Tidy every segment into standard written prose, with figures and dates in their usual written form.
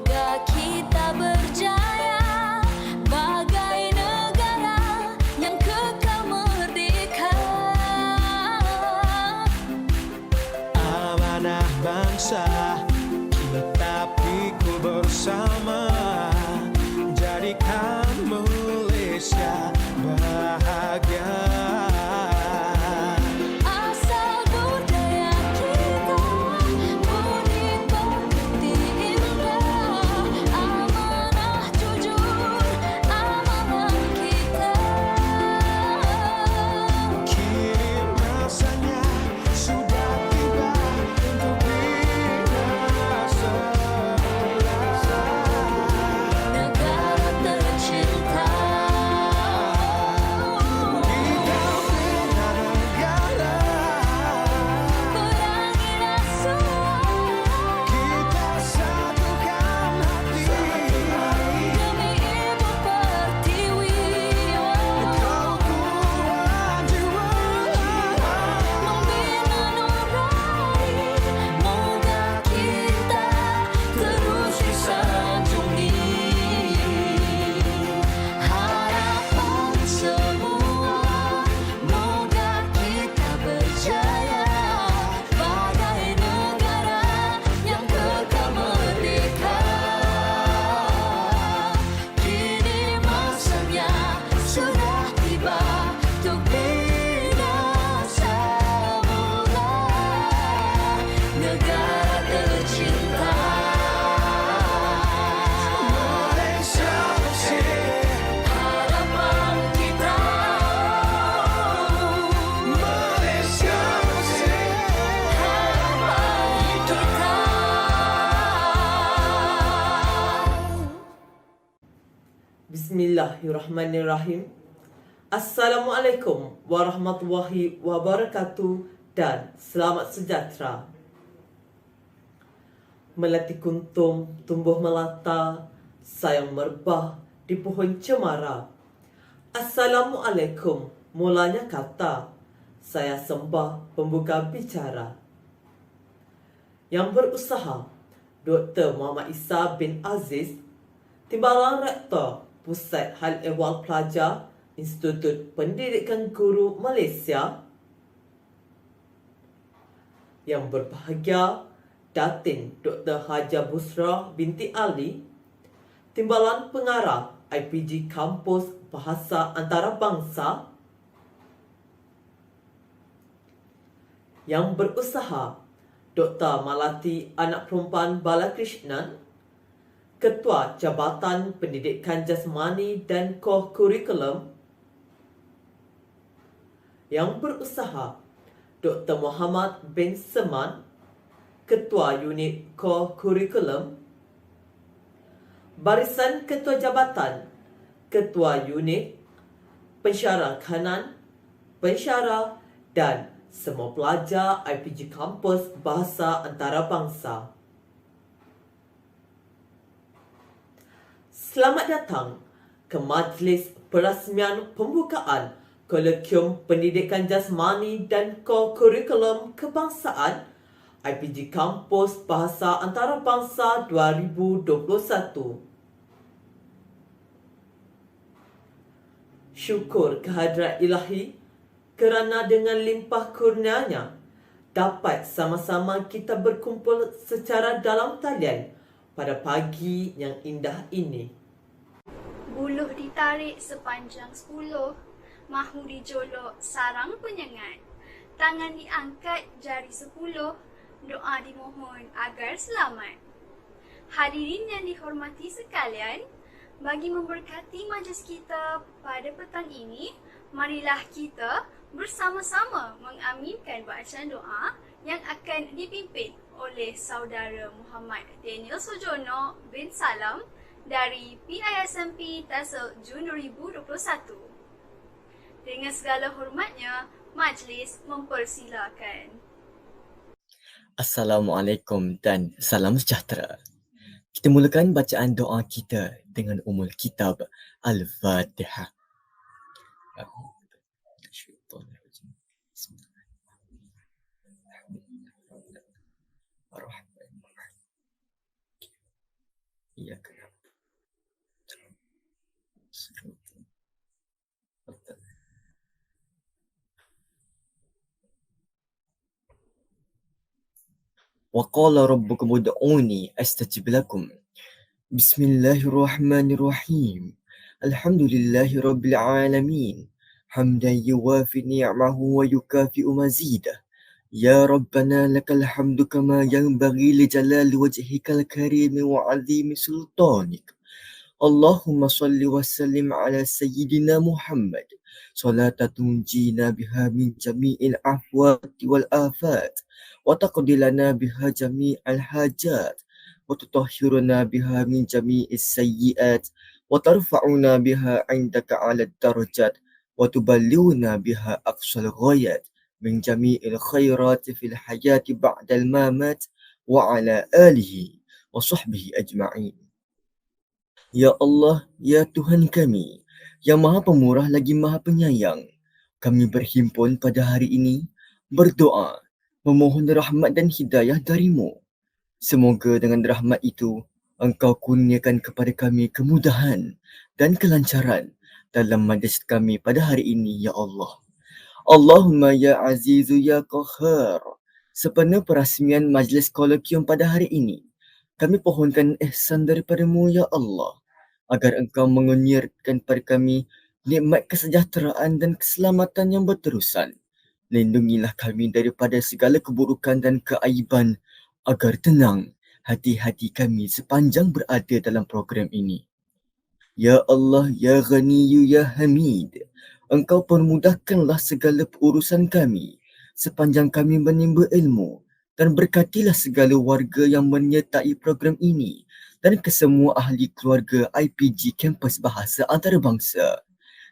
Semoga kita berjaya bagai negara yang kekal merdeka. Amanah bangsa kita pikul bersama, jadikan Malaysia bahagia. Asal budaya kita budi pekerti indah, amanah jujur amalan kita. Kini masanya sudah tiba untuk bina sebelah. Negara tercinta, Kita bina negara, perangi rasuah kita satukan hati. demi Ibu Pertiwi. Kau kuat jiwa, Membina nurani, moga kita terus disanjungi. Harapan semua, moga kita berjaya bagai negara yang kekal merdeka. Kini masanya sudah tiba untuk bina semula negara tercinta. Malaysia bersih, Harapan kita, Malaysia bersih. harapan kita. Bismillahirrahmanirrahim. Assalamualaikum warahmatullahi wabarakatuh dan selamat sejahtera. Melati kuntum tumbuh melata, sayang merbah di pohon cemara. Assalamualaikum mulanya kata, saya sembah pembuka bicara. Yang berusaha Dr. Muhammad Isa bin Aziz, Timbalan Rektor Pusat Hal Ehwal Pelajar Institut Pendidikan Guru Malaysia. Yang berbahagia Datin Dr. Haja Busra binti Ali, Timbalan Pengarah IPG Kampus Bahasa Antarabangsa. Yang berusaha Dr. Malati Anak Perempuan Balakrishnan, Ketua Jabatan Pendidikan Jasmani dan Co-Kurikulum. Yang berusaha Dr. Muhammad bin Seman, Ketua Unit Co-Kurikulum. Barisan Ketua Jabatan, Ketua Unit, Pensyarah Kanan, Pensyarah dan semua pelajar IPG Kampus Bahasa Antarabangsa. Selamat datang ke majlis perasmian pembukaan Kolokium Pendidikan Jasmani dan Co-Kurikulum Kebangsaan IPG Kampus Bahasa Antarabangsa 2021. Syukur kehadrat Ilahi kerana dengan limpah kurnianya dapat sama-sama kita berkumpul secara dalam talian pada pagi yang indah ini. Buluh ditarik sepanjang 10, mahu dijolok sarang penyengat. Tangan diangkat jari 10, doa dimohon agar selamat. Hadirin yang dihormati sekalian, bagi memberkati majlis kita pada petang ini, marilah kita bersama-sama mengaminkan bacaan doa yang akan dipimpin oleh Saudara Muhammad Daniel Sujono bin Salam dari PISMP Tasel Jun 2021. Dengan segala hormatnya, majlis mempersilakan. Assalamualaikum dan salam sejahtera. Kita mulakan bacaan doa kita dengan umul kitab Al-Fatihah. Iya kan. وقال ربكم ادعوني أستجب لكم. بسم الله الرحمن الرحيم. الحمد لله رب العالمين حمدا يوافي نعمه ويكافئ مزيده. يا ربنا لك الحمد كما ينبغي لجلال وجهك الكريم وعظيم سلطانك. اللهم صل وسلم على سيدنا محمد صلاة تنجينا بها من جميع الأهوات والآفات وتقضي لنا بها جميع الحاجات وتطهرنا بها من جميع السيئات وترفعنا بها عندك على الدرجات وتبلغنا بها أقصى الغايات من جميع الخيرات في الحياة بعد الممات وعلى آله وصحبه أجمعين. Ya Allah, ya Tuhan kami, yang Maha Pemurah lagi Maha Penyayang, kami berhimpun pada hari ini berdoa, memohon rahmat dan hidayah dari-Mu. Semoga dengan rahmat itu, Engkau kurniakan kepada kami kemudahan dan kelancaran dalam majlis kami pada hari ini, ya Allah. Allahumma ya Azizu ya Qahhar. Sempena perasmian majlis kolokium pada hari ini, kami pohonkan ihsan daripada-Mu, ya Allah, agar Engkau mengurniakan pada kami nikmat kesejahteraan dan keselamatan yang berterusan. Lindungilah kami daripada segala keburukan dan keaiban, agar tenang hati-hati kami sepanjang berada dalam program ini. Ya Allah, ya Ghaniyu, ya Hamid, Engkau permudahkanlah segala urusan kami sepanjang kami menimba ilmu, dan berkatilah segala warga yang menyertai program ini dan kesemua ahli keluarga IPG Kampus Bahasa Antarabangsa.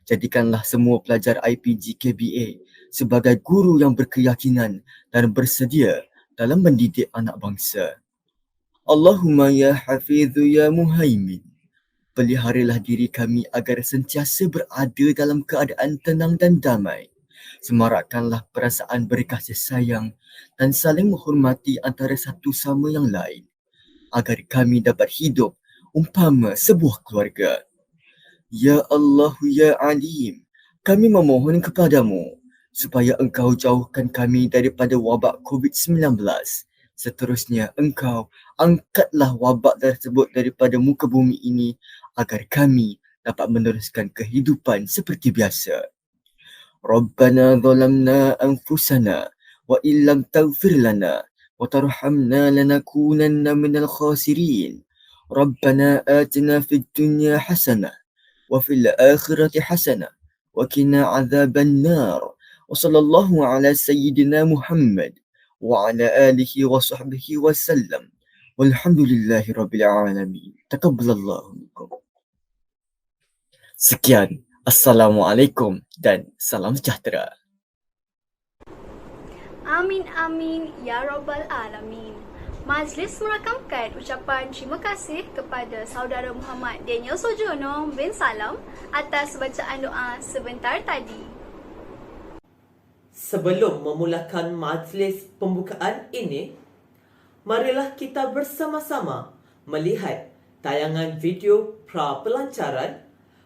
Jadikanlah semua pelajar IPG KBA sebagai guru yang berkeyakinan dan bersedia dalam mendidik anak bangsa. Allahumma ya Hafidhu ya Muhaimin, peliharalah diri kami agar sentiasa berada dalam keadaan tenang dan damai. Semarakkanlah perasaan berkasih sayang dan saling menghormati antara satu sama yang lain, agar kami dapat hidup umpama sebuah keluarga. Ya Allah, ya Alim, kami memohon kepadamu supaya Engkau jauhkan kami daripada wabak COVID-19. Seterusnya, Engkau angkatlah wabak tersebut daripada muka bumi ini agar kami dapat meneruskan kehidupan seperti biasa. Rabbana zalamna anfusana wa illam taghfir lana wa tarhamna lanakunanna minal khasirin. Rabbana atina fid dunya hasanah wa fil akhirati hasanah wa qina adzaban nar. Wa sallallahu ala sayyidina Muhammad wa ala alihi wa sahbihi wa sallam. Walhamdulillahi rabbil alamin. Taqabbalallahu minkum. Sekian. Assalamualaikum dan salam sejahtera. Amin amin ya rabbal alamin. Majlis merakamkan ucapan terima kasih kepada saudara Muhammad Daniel Sojono bin Salam atas bacaan doa sebentar tadi. Sebelum memulakan majlis pembukaan ini, marilah kita bersama-sama melihat tayangan video pra-pelancaran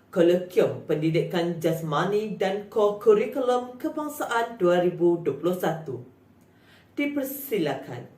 Kolokium Pendidikan Jasmani dan Kurikulum Kebangsaan 2021. Dipersilakan.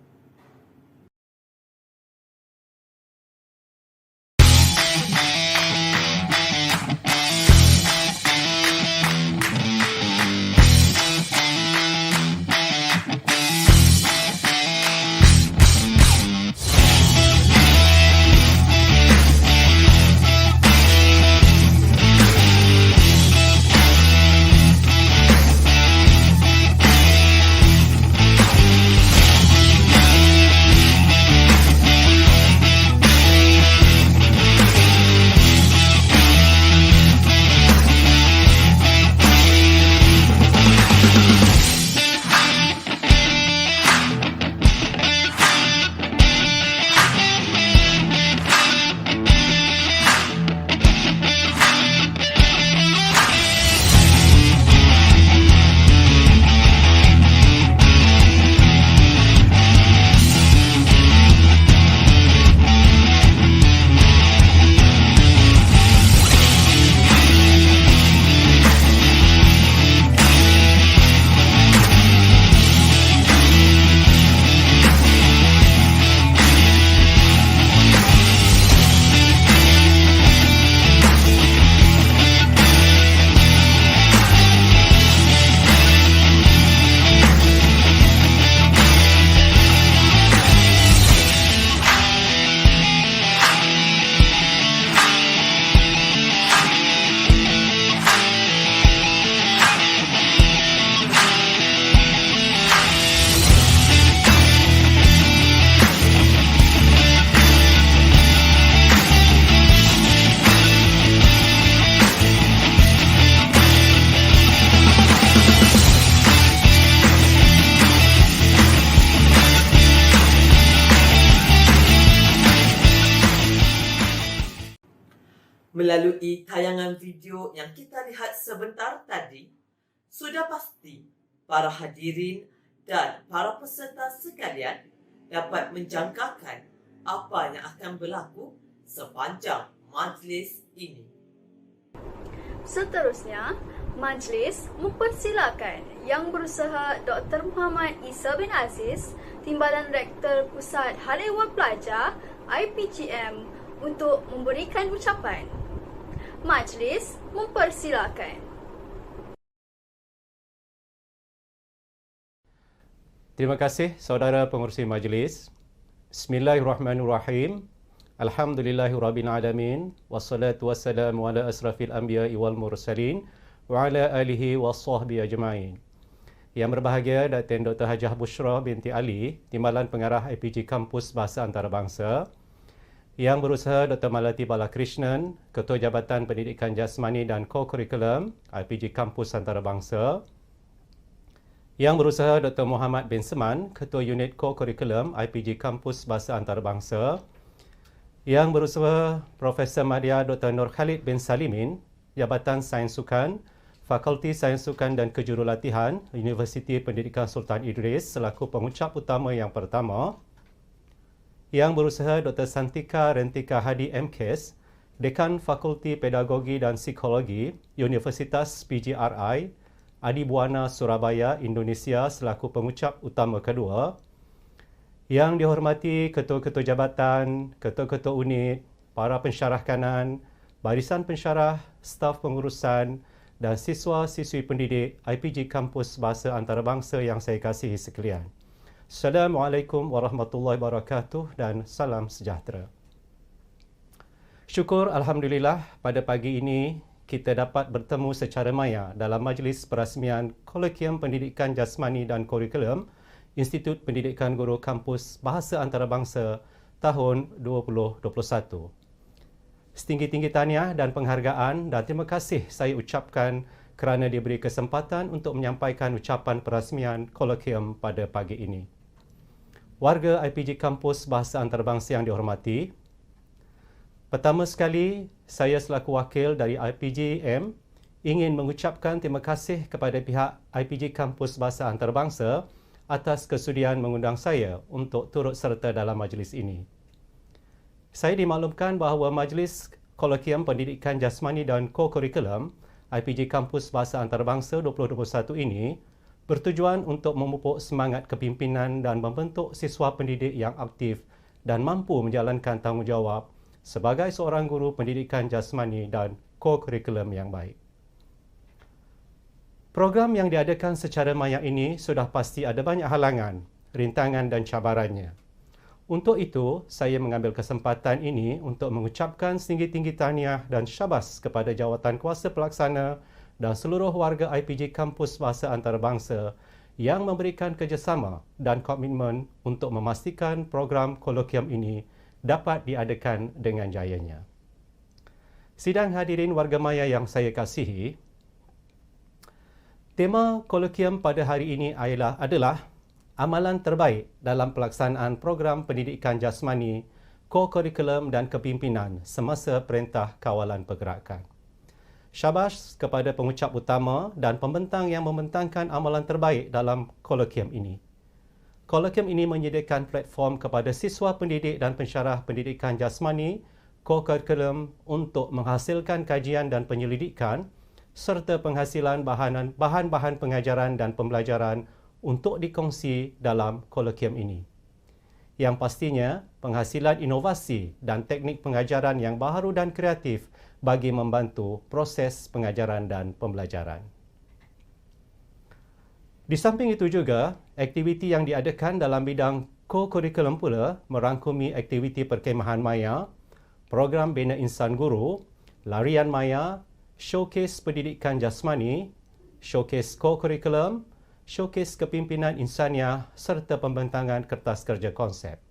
Melalui tayangan video yang kita lihat sebentar tadi, sudah pasti para hadirin dan para peserta sekalian dapat menjangkakan apa yang akan berlaku sepanjang majlis ini. Seterusnya, majlis mempersilakan Yang Berusaha Dr. Muhammad Isa bin Aziz, Timbalan Rektor Pusat Hal Ehwal Pelajar IPGM untuk memberikan ucapan. Majlis mempersilakan. Terima kasih saudara pengerusi majlis. Bismillahirrahmanirrahim. Alhamdulillahirrabbilalamin. Wassalatu wassalamu ala asrafil anbiya'i wal mursalin wa ala alihi wa sahbihi ajma'in. Yang berbahagia Datin Dr. Hajah Bushra binti Ali, Timbalan Pengarah IPG Kampus Bahasa Antarabangsa. Yang Berusaha Dr. Malati Balakrishnan, Ketua Jabatan Pendidikan Jasmani dan Co-Curriculum IPG Kampus Antarabangsa. Yang Berusaha Dr. Muhammad bin Seman, Ketua Unit Co-Curriculum IPG Kampus Bahasa Antarabangsa. Yang Berusaha Profesor Madya Dr. Nur Khalid bin Salimin, Jabatan Sains Sukan, Fakulti Sains Sukan dan Kejurulatihan, Universiti Pendidikan Sultan Idris selaku pengucap utama yang pertama. Yang Berusaha Dr. Santika Rentika Hadi MKes, Dekan Fakulti Pedagogi dan Psikologi, Universitas PGRI, Adibuana Surabaya, Indonesia selaku pengucap utama kedua. Yang dihormati ketua-ketua jabatan, ketua-ketua unit, para pensyarah kanan, barisan pensyarah, staf pengurusan dan siswa-siswi pendidik IPG Kampus Bahasa Antarabangsa yang saya kasihi sekalian. Assalamualaikum warahmatullahi wabarakatuh dan salam sejahtera. Syukur Alhamdulillah pada pagi ini kita dapat bertemu secara maya dalam majlis perasmian Kolokium Pendidikan Jasmani dan Kurikulum Institut Pendidikan Guru Kampus Bahasa Antarabangsa tahun 2021. Setinggi-tinggi tahniah dan penghargaan dan terima kasih saya ucapkan kerana diberi kesempatan untuk menyampaikan ucapan perasmian Kolokium pada pagi ini. Warga IPG Kampus Bahasa Antarabangsa yang dihormati, pertama sekali, saya selaku wakil dari IPGM ingin mengucapkan terima kasih kepada pihak IPG Kampus Bahasa Antarabangsa atas kesudian mengundang saya untuk turut serta dalam majlis ini. Saya dimaklumkan bahawa majlis Kolokium Pendidikan Jasmani dan Co-Curriculum IPG Kampus Bahasa Antarabangsa 2021 ini bertujuan untuk memupuk semangat kepimpinan dan membentuk siswa pendidik yang aktif dan mampu menjalankan tanggungjawab sebagai seorang guru pendidikan jasmani dan co-curriculum yang baik. Program yang diadakan secara maya ini sudah pasti ada banyak halangan, rintangan dan cabarannya. Untuk itu, saya mengambil kesempatan ini untuk mengucapkan setinggi-tinggi tahniah dan syabas kepada jawatan kuasa pelaksana dan seluruh warga IPG Kampus Bahasa Antarabangsa yang memberikan kerjasama dan komitmen untuk memastikan program kolokium ini dapat diadakan dengan jayanya. Sidang hadirin warga maya yang saya kasihi, tema kolokium pada hari ini adalah amalan terbaik dalam pelaksanaan program pendidikan jasmani, co-curriculum dan kepimpinan semasa Perintah Kawalan Pergerakan. Syabas kepada pengucap utama dan pembentang yang membentangkan amalan terbaik dalam kolokium ini. Kolokium ini menyediakan platform kepada siswa pendidik dan pensyarah pendidikan jasmani, co-curriculum untuk menghasilkan kajian dan penyelidikan serta penghasilan bahan-bahan pengajaran dan pembelajaran untuk dikongsi dalam kolokium ini. Yang pastinya, penghasilan inovasi dan teknik pengajaran yang baharu dan kreatif bagi membantu proses pengajaran dan pembelajaran. Di samping itu juga, aktiviti yang diadakan dalam bidang co-curriculum pula merangkumi aktiviti perkemahan maya, program bina insan guru, larian maya, showcase pendidikan jasmani, showcase co-curriculum, showcase kepimpinan insaniah serta pembentangan kertas kerja konsep.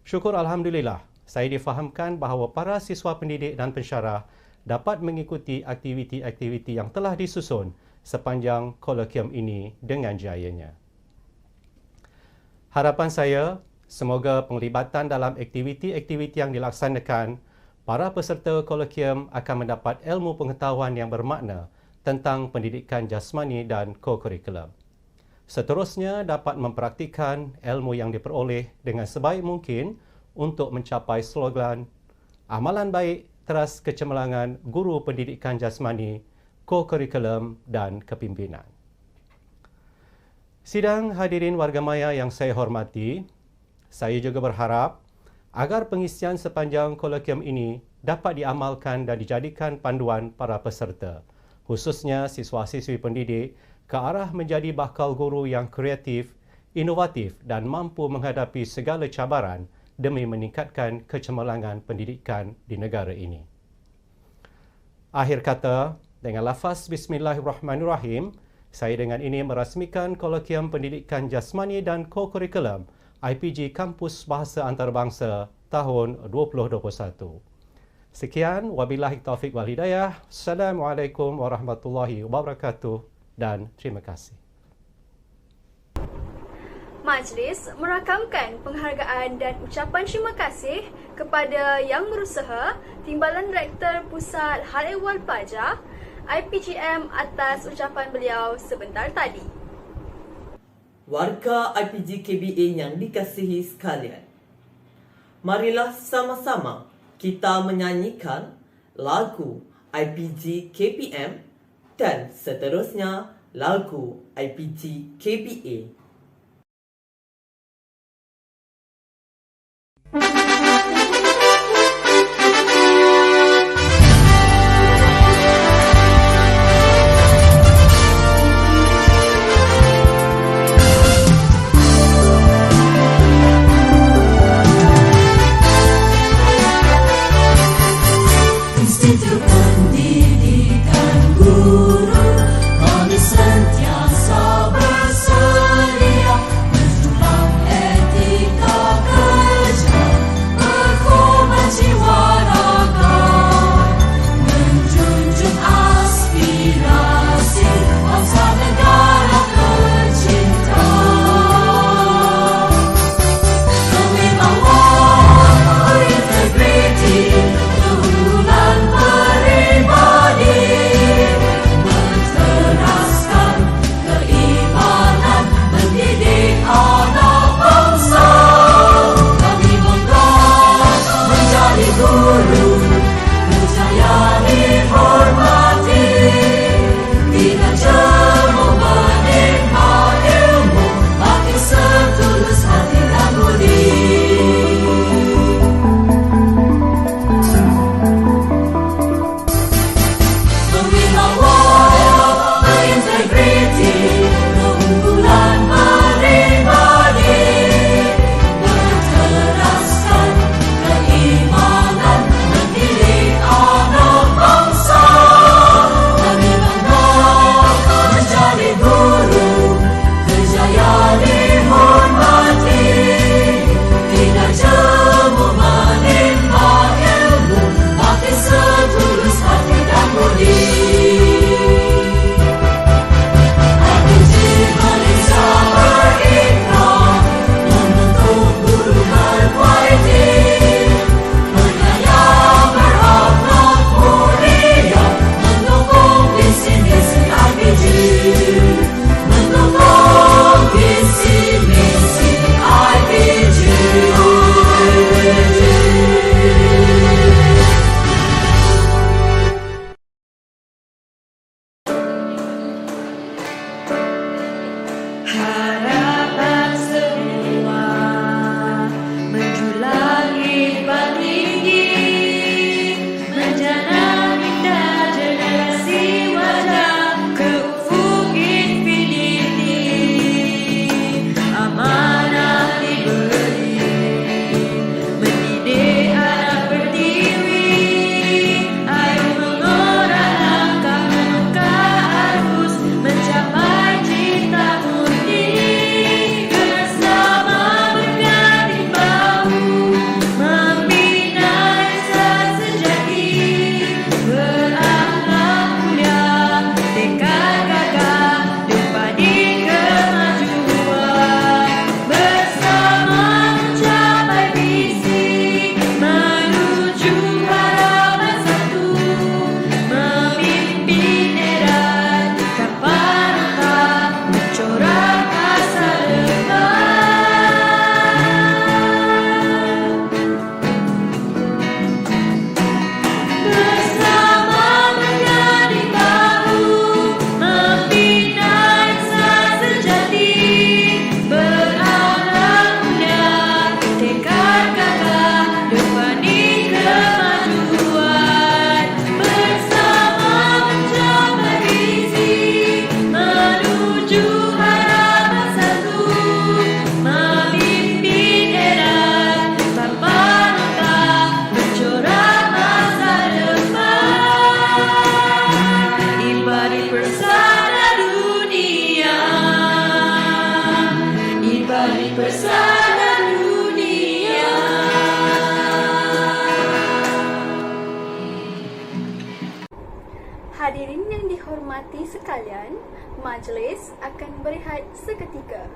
Syukur Alhamdulillah, saya difahamkan bahawa para siswa pendidik dan pensyarah dapat mengikuti aktiviti-aktiviti yang telah disusun sepanjang kolokium ini dengan jayanya. Harapan saya, semoga penglibatan dalam aktiviti-aktiviti yang dilaksanakan para peserta kolokium akan mendapat ilmu pengetahuan yang bermakna tentang pendidikan jasmani dan ko-kurikulum. Seterusnya, dapat mempraktikkan ilmu yang diperoleh dengan sebaik mungkin untuk mencapai slogan amalan baik teras kecemerlangan guru pendidikan jasmani, ko-kurikulum dan kepimpinan. Sidang hadirin warga maya yang saya hormati, saya juga berharap agar pengisian sepanjang kolokium ini dapat diamalkan dan dijadikan panduan para peserta, khususnya siswa-siswi pendidik, ke arah menjadi bakal guru yang kreatif, inovatif dan mampu menghadapi segala cabaran demi meningkatkan kecemerlangan pendidikan di negara ini. Akhir kata, dengan lafaz Bismillahirrahmanirrahim, saya dengan ini merasmikan kolokium pendidikan jasmani dan ko-kurikulum IPG Kampus Bahasa Antarabangsa tahun 2021. Sekian, wabillahi taufiq wal hidayah. Assalamualaikum warahmatullahi wabarakatuh dan terima kasih. Majlis merakamkan penghargaan dan ucapan terima kasih kepada Yang Berusaha, Timbalan Direktor Pusat Hal Ehwal Pajak, IPGM atas ucapan beliau sebentar tadi. Warga IPG KBA yang dikasihi sekalian, marilah sama-sama kita menyanyikan lagu IPG KPM dan seterusnya lagu IPG KBA. Institut Pendidikan Guru, kami sentiasa bersedia menjulang etika kerja, berkorban jiwa raga, menjunjung aspirasi bangsa negara tercinta. Kewibawaan, berintegriti, keunggulan Hadirin yang dihormati sekalian, majlis akan berehat seketika.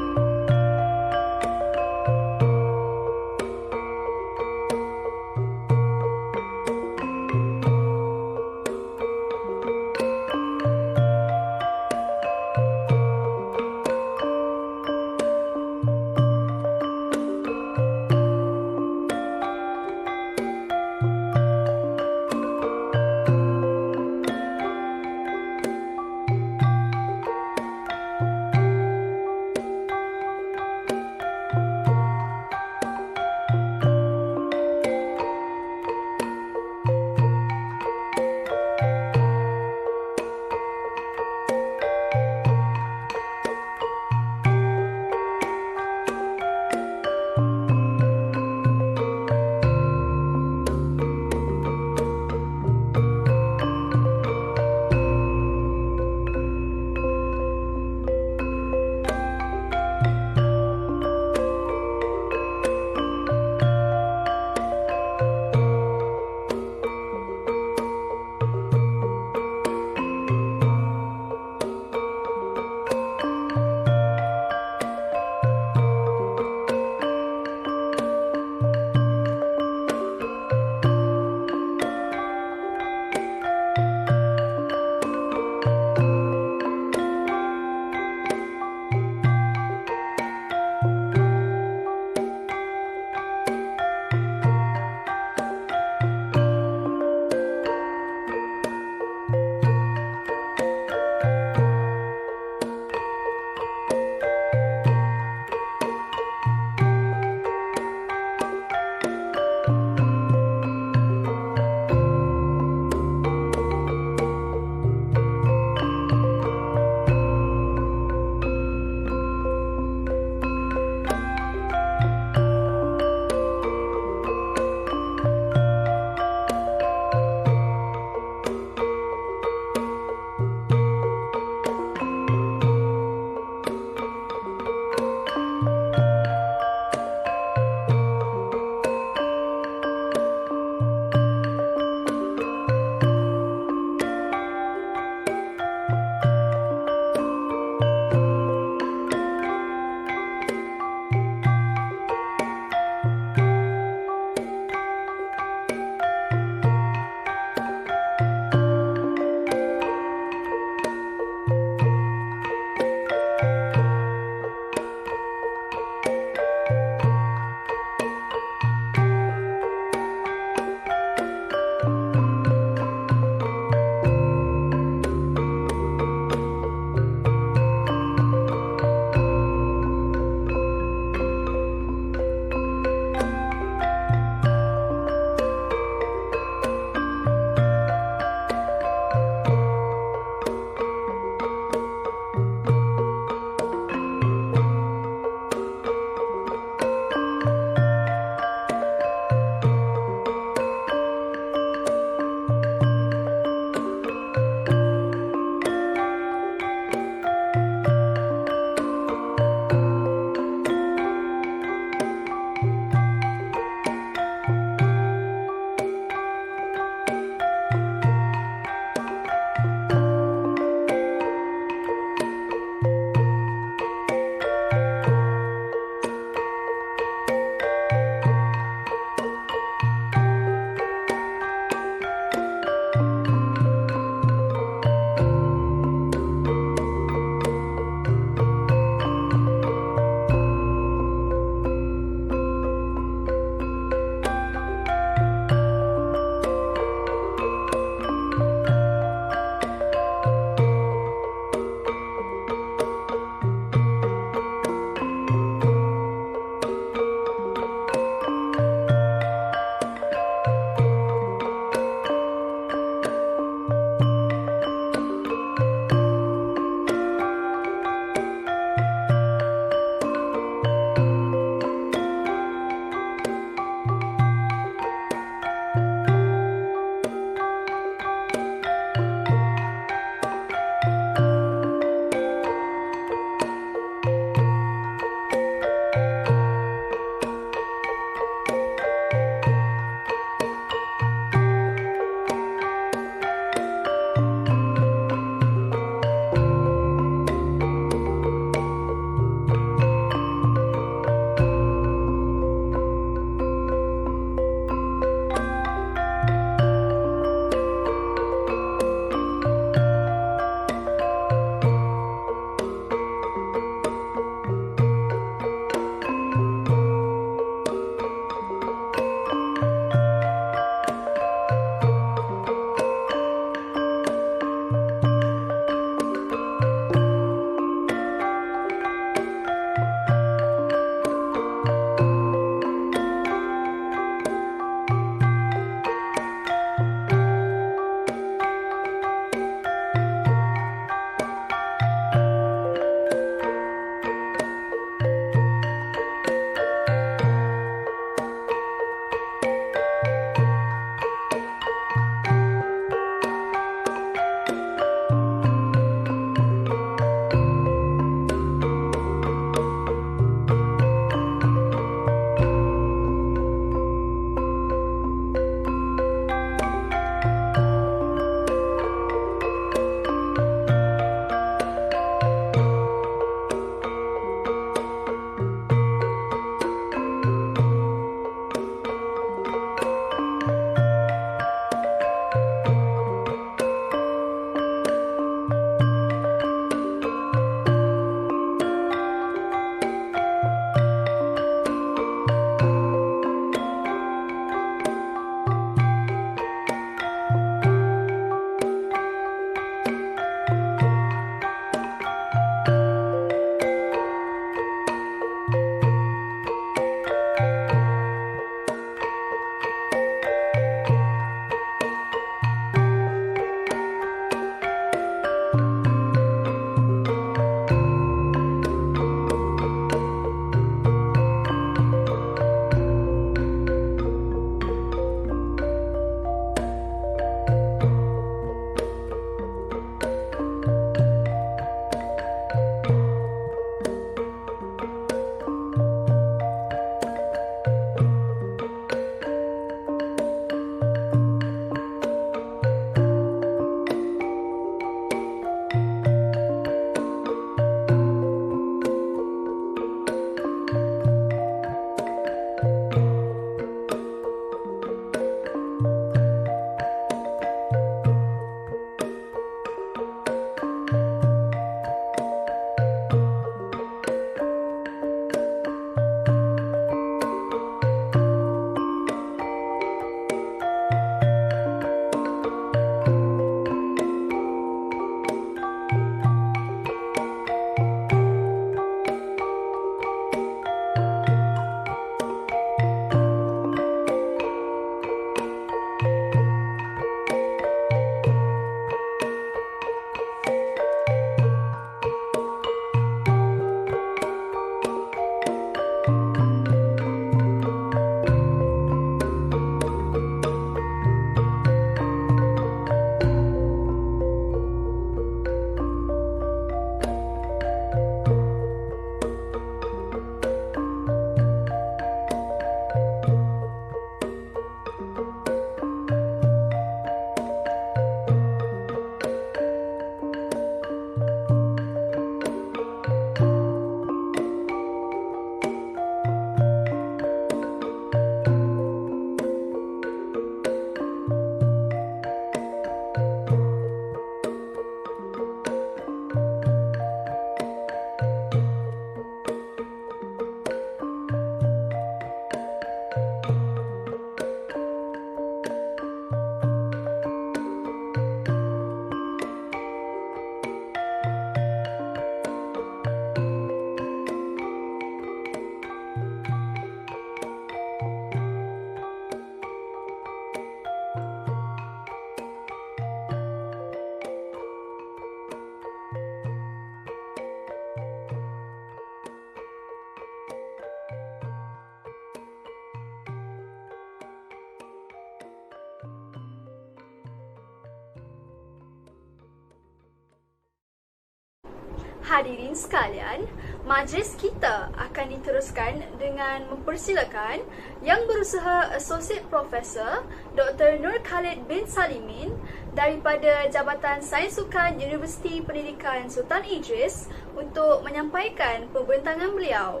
Hadirin sekalian, majlis kita akan diteruskan dengan mempersilakan Yang Berusaha Associate Profesor Dr. Nur Khalid bin Salimin daripada Jabatan Sains Sukan Universiti Pendidikan Sultan Idris untuk menyampaikan pembentangan beliau.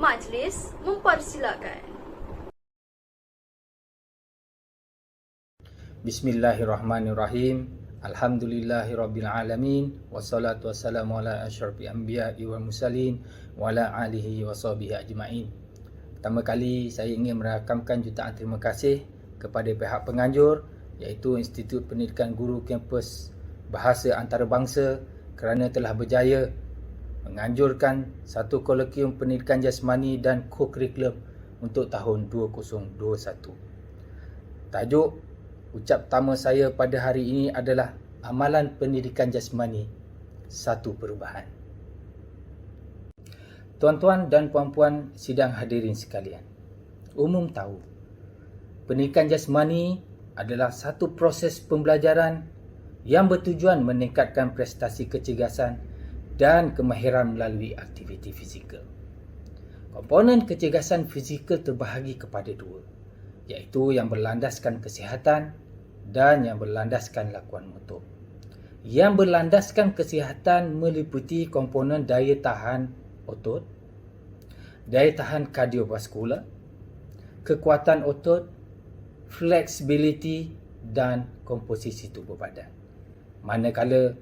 Majlis mempersilakan. Bismillahirrahmanirrahim. Alhamdulillahirabbil alamin wassalatu wassalamu ala asyrafil anbiya'i wal mursalin wa ala alihi washabihi ajmain. Pertama kali saya ingin merakamkan jutaan terima kasih kepada pihak penganjur iaitu Institut Pendidikan Guru Kampus Bahasa Antarabangsa kerana telah berjaya menganjurkan satu kolokium pendidikan jasmani dan co-curriculum untuk tahun 2021. Tajuk ucap pertama saya pada hari ini adalah Amalan Pendidikan Jasmani, Satu Perubahan. Tuan-tuan dan puan-puan sidang hadirin sekalian, umum tahu, pendidikan jasmani adalah satu proses pembelajaran yang bertujuan meningkatkan prestasi kecergasan dan kemahiran melalui aktiviti fizikal. Komponen kecergasan fizikal terbahagi kepada dua, iaitu yang berlandaskan kesihatan dan yang berlandaskan lakuan motor. Yang berlandaskan kesihatan meliputi komponen daya tahan otot, daya tahan kardiovaskular, kekuatan otot, flexibility dan komposisi tubuh badan. Manakala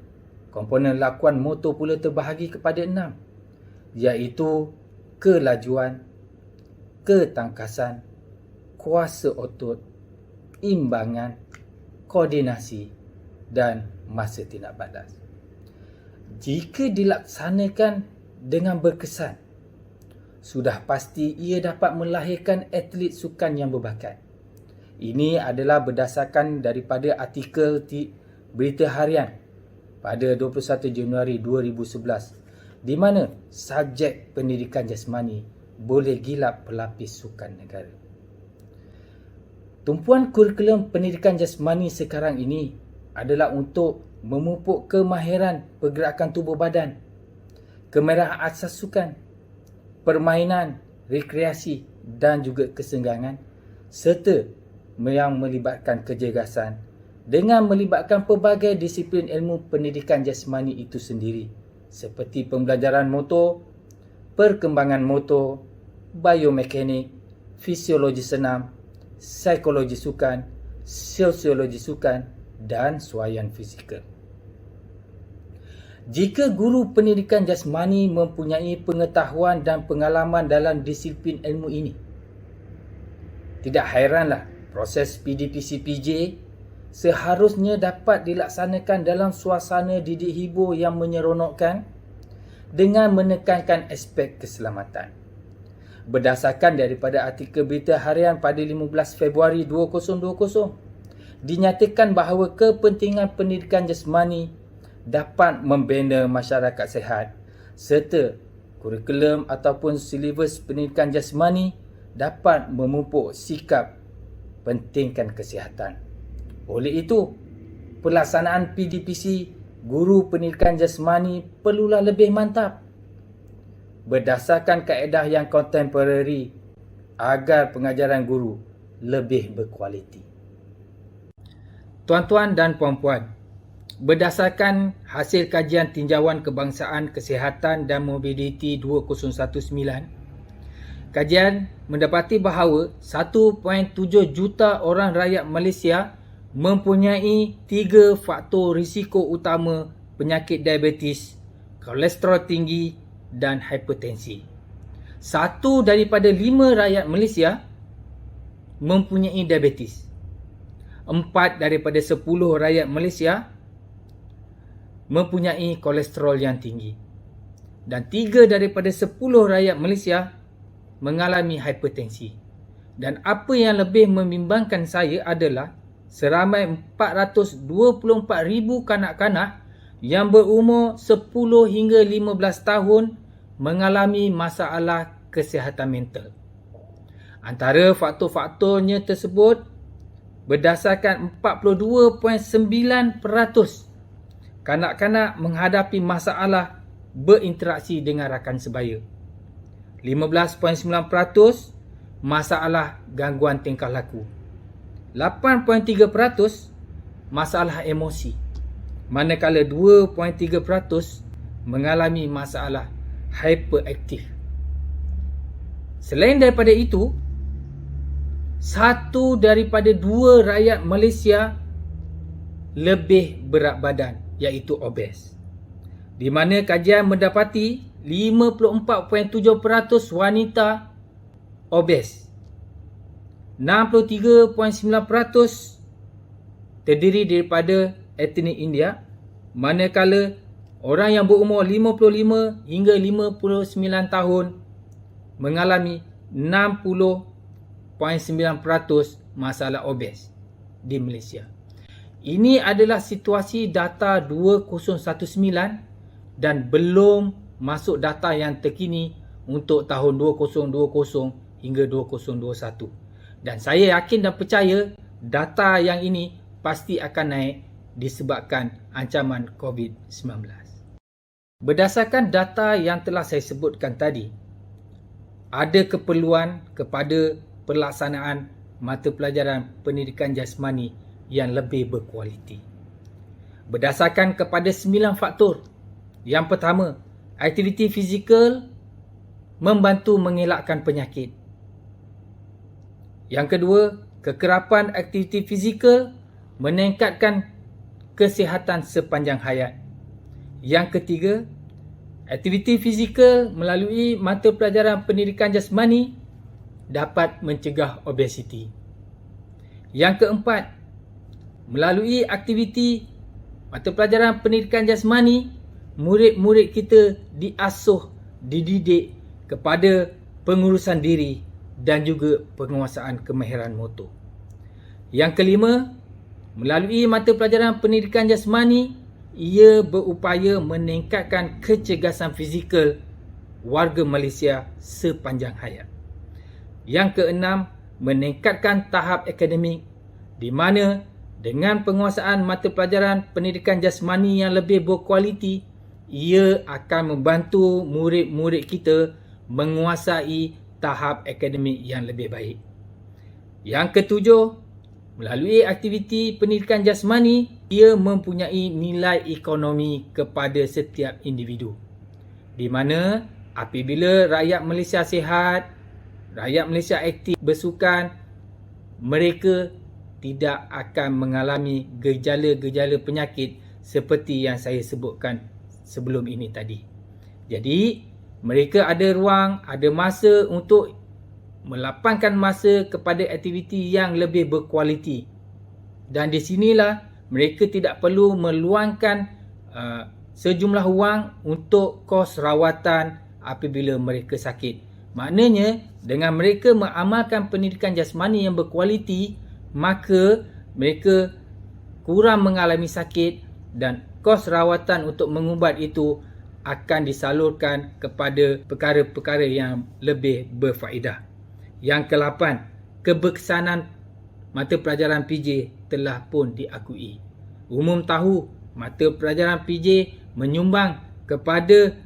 komponen lakuan motor pula terbahagi kepada 6, iaitu kelajuan, ketangkasan, kuasa otot, imbangan, koordinasi dan masa tindak balas. Jika dilaksanakan dengan berkesan, sudah pasti ia dapat melahirkan atlet sukan yang berbakat. Ini adalah berdasarkan daripada artikel Berita Harian pada 21 Januari 2011 di mana subjek pendidikan jasmani boleh gilap pelapis sukan negara. Tumpuan kurikulum pendidikan jasmani sekarang ini adalah untuk memupuk kemahiran pergerakan tubuh badan, kemahiran asas sukan, permainan, rekreasi dan juga kesenggangan serta yang melibatkan kecergasan dengan melibatkan pelbagai disiplin ilmu pendidikan jasmani itu sendiri seperti pembelajaran motor, perkembangan motor, biomekanik, fisiologi senam, psikologi sukan, sosiologi sukan dan suaian fizikal. Jika guru pendidikan jasmani mempunyai pengetahuan dan pengalaman dalam disiplin ilmu ini, tidak hairanlah proses PDPC-PJ seharusnya dapat dilaksanakan dalam suasana didik hibur yang menyeronokkan dengan menekankan aspek keselamatan. Berdasarkan daripada artikel Berita Harian pada 15 Februari 2020, dinyatakan bahawa kepentingan pendidikan jasmani dapat membina masyarakat sihat serta kurikulum ataupun silibus pendidikan jasmani dapat memupuk sikap pentingkan kesihatan. Oleh itu, pelaksanaan PDPC guru pendidikan jasmani perlulah lebih mantap berdasarkan kaedah yang kontemporari agar pengajaran guru lebih berkualiti. Tuan-tuan dan puan-puan, berdasarkan hasil kajian tinjauan kebangsaan kesihatan dan mobiliti 2019, kajian mendapati bahawa 1.7 juta orang rakyat Malaysia mempunyai 3 faktor risiko utama penyakit diabetes, kolesterol tinggi dan hipertensi. 1 daripada 5 rakyat Malaysia mempunyai diabetes. 4 daripada 10 rakyat Malaysia mempunyai kolesterol yang tinggi. Dan 3 daripada 10 rakyat Malaysia mengalami hipertensi. Dan apa yang lebih membimbangkan saya adalah seramai 424,000 kanak-kanak yang berumur 10 hingga 15 tahun mengalami masalah kesihatan mental. Antara faktor-faktornya tersebut berdasarkan 42.9% kanak-kanak menghadapi masalah berinteraksi dengan rakan sebaya. 15.9% masalah gangguan tingkah laku. 8.3% masalah emosi. Manakala 2.3% mengalami masalah hyperaktif. Selain daripada itu, 1 daripada 2 rakyat Malaysia lebih berat badan, iaitu obes. Di mana kajian mendapati 54.7% wanita obes. 63.9% terdiri daripada etnik India, manakala orang yang berumur 55 hingga 59 tahun mengalami 60.9% masalah obes di Malaysia. Ini adalah situasi data 2019 dan belum masuk data yang terkini untuk tahun 2020 hingga 2021. Dan saya yakin dan percaya data yang ini pasti akan naik disebabkan ancaman COVID-19. Berdasarkan data yang telah saya sebutkan tadi, ada keperluan kepada pelaksanaan mata pelajaran pendidikan jasmani yang lebih berkualiti. Berdasarkan kepada 9 faktor. Yang pertama, aktiviti fizikal membantu mengelakkan penyakit. Yang kedua, kekerapan aktiviti fizikal meningkatkan kesihatan sepanjang hayat. Yang ketiga, aktiviti fizikal melalui mata pelajaran pendidikan jasmani dapat mencegah obesiti. Yang keempat, melalui aktiviti mata pelajaran pendidikan jasmani, murid-murid kita diasuh, dididik kepada pengurusan diri dan juga penguasaan kemahiran motor. Yang kelima, melalui mata pelajaran pendidikan jasmani, ia berupaya meningkatkan kecergasan fizikal warga Malaysia sepanjang hayat. Yang keenam, meningkatkan tahap akademik di mana dengan penguasaan mata pelajaran pendidikan jasmani yang lebih berkualiti, ia akan membantu murid-murid kita menguasai tahap akademik yang lebih baik. Yang ketujuh, melalui aktiviti pendidikan jasmani, ia mempunyai nilai ekonomi kepada setiap individu. Di mana apabila rakyat Malaysia sihat, rakyat Malaysia aktif bersukan, mereka tidak akan mengalami gejala-gejala penyakit seperti yang saya sebutkan sebelum ini tadi. Jadi, mereka ada ruang, ada masa untuk melapangkan masa kepada aktiviti yang lebih berkualiti. Dan di sinilah mereka tidak perlu meluangkan sejumlah wang untuk kos rawatan apabila mereka sakit. Maknanya, dengan mereka mengamalkan pendidikan jasmani yang berkualiti, maka mereka kurang mengalami sakit dan kos rawatan untuk mengubat itu akan disalurkan kepada perkara-perkara yang lebih berfaedah. Yang ke-8, keberkesanan mata pelajaran PJ telah pun diakui. Umum tahu mata pelajaran PJ menyumbang kepada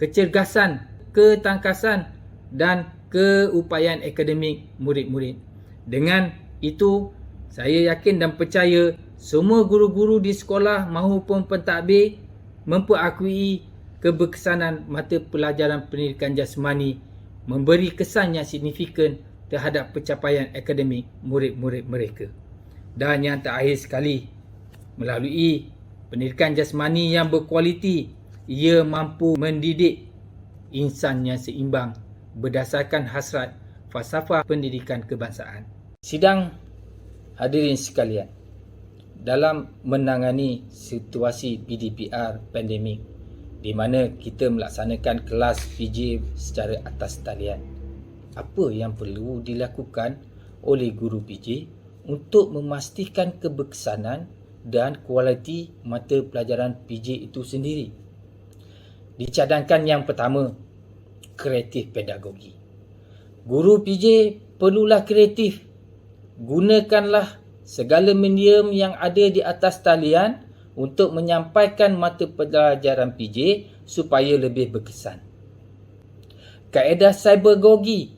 kecergasan, ketangkasan dan keupayaan akademik murid-murid. Dengan itu, saya yakin dan percaya semua guru-guru di sekolah maupun pentadbir memperakui keberkesanan mata pelajaran pendidikan jasmani memberi kesan yang signifikan terhadap pencapaian akademik murid-murid mereka. Dan yang terakhir sekali, melalui pendidikan jasmani yang berkualiti, ia mampu mendidik insan yang seimbang berdasarkan hasrat falsafah pendidikan kebangsaan. Sidang hadirin sekalian, dalam menangani situasi PDPR pandemik di mana kita melaksanakan kelas PJ secara atas talian, apa yang perlu dilakukan oleh guru PJ untuk memastikan keberkesanan dan kualiti mata pelajaran PJ itu sendiri? Dicadangkan yang pertama, kreatif pedagogi. Guru PJ perlulah kreatif. Gunakanlah segala medium yang ada di atas talian untuk menyampaikan mata pelajaran PJ supaya lebih berkesan. Kaedah cybergogi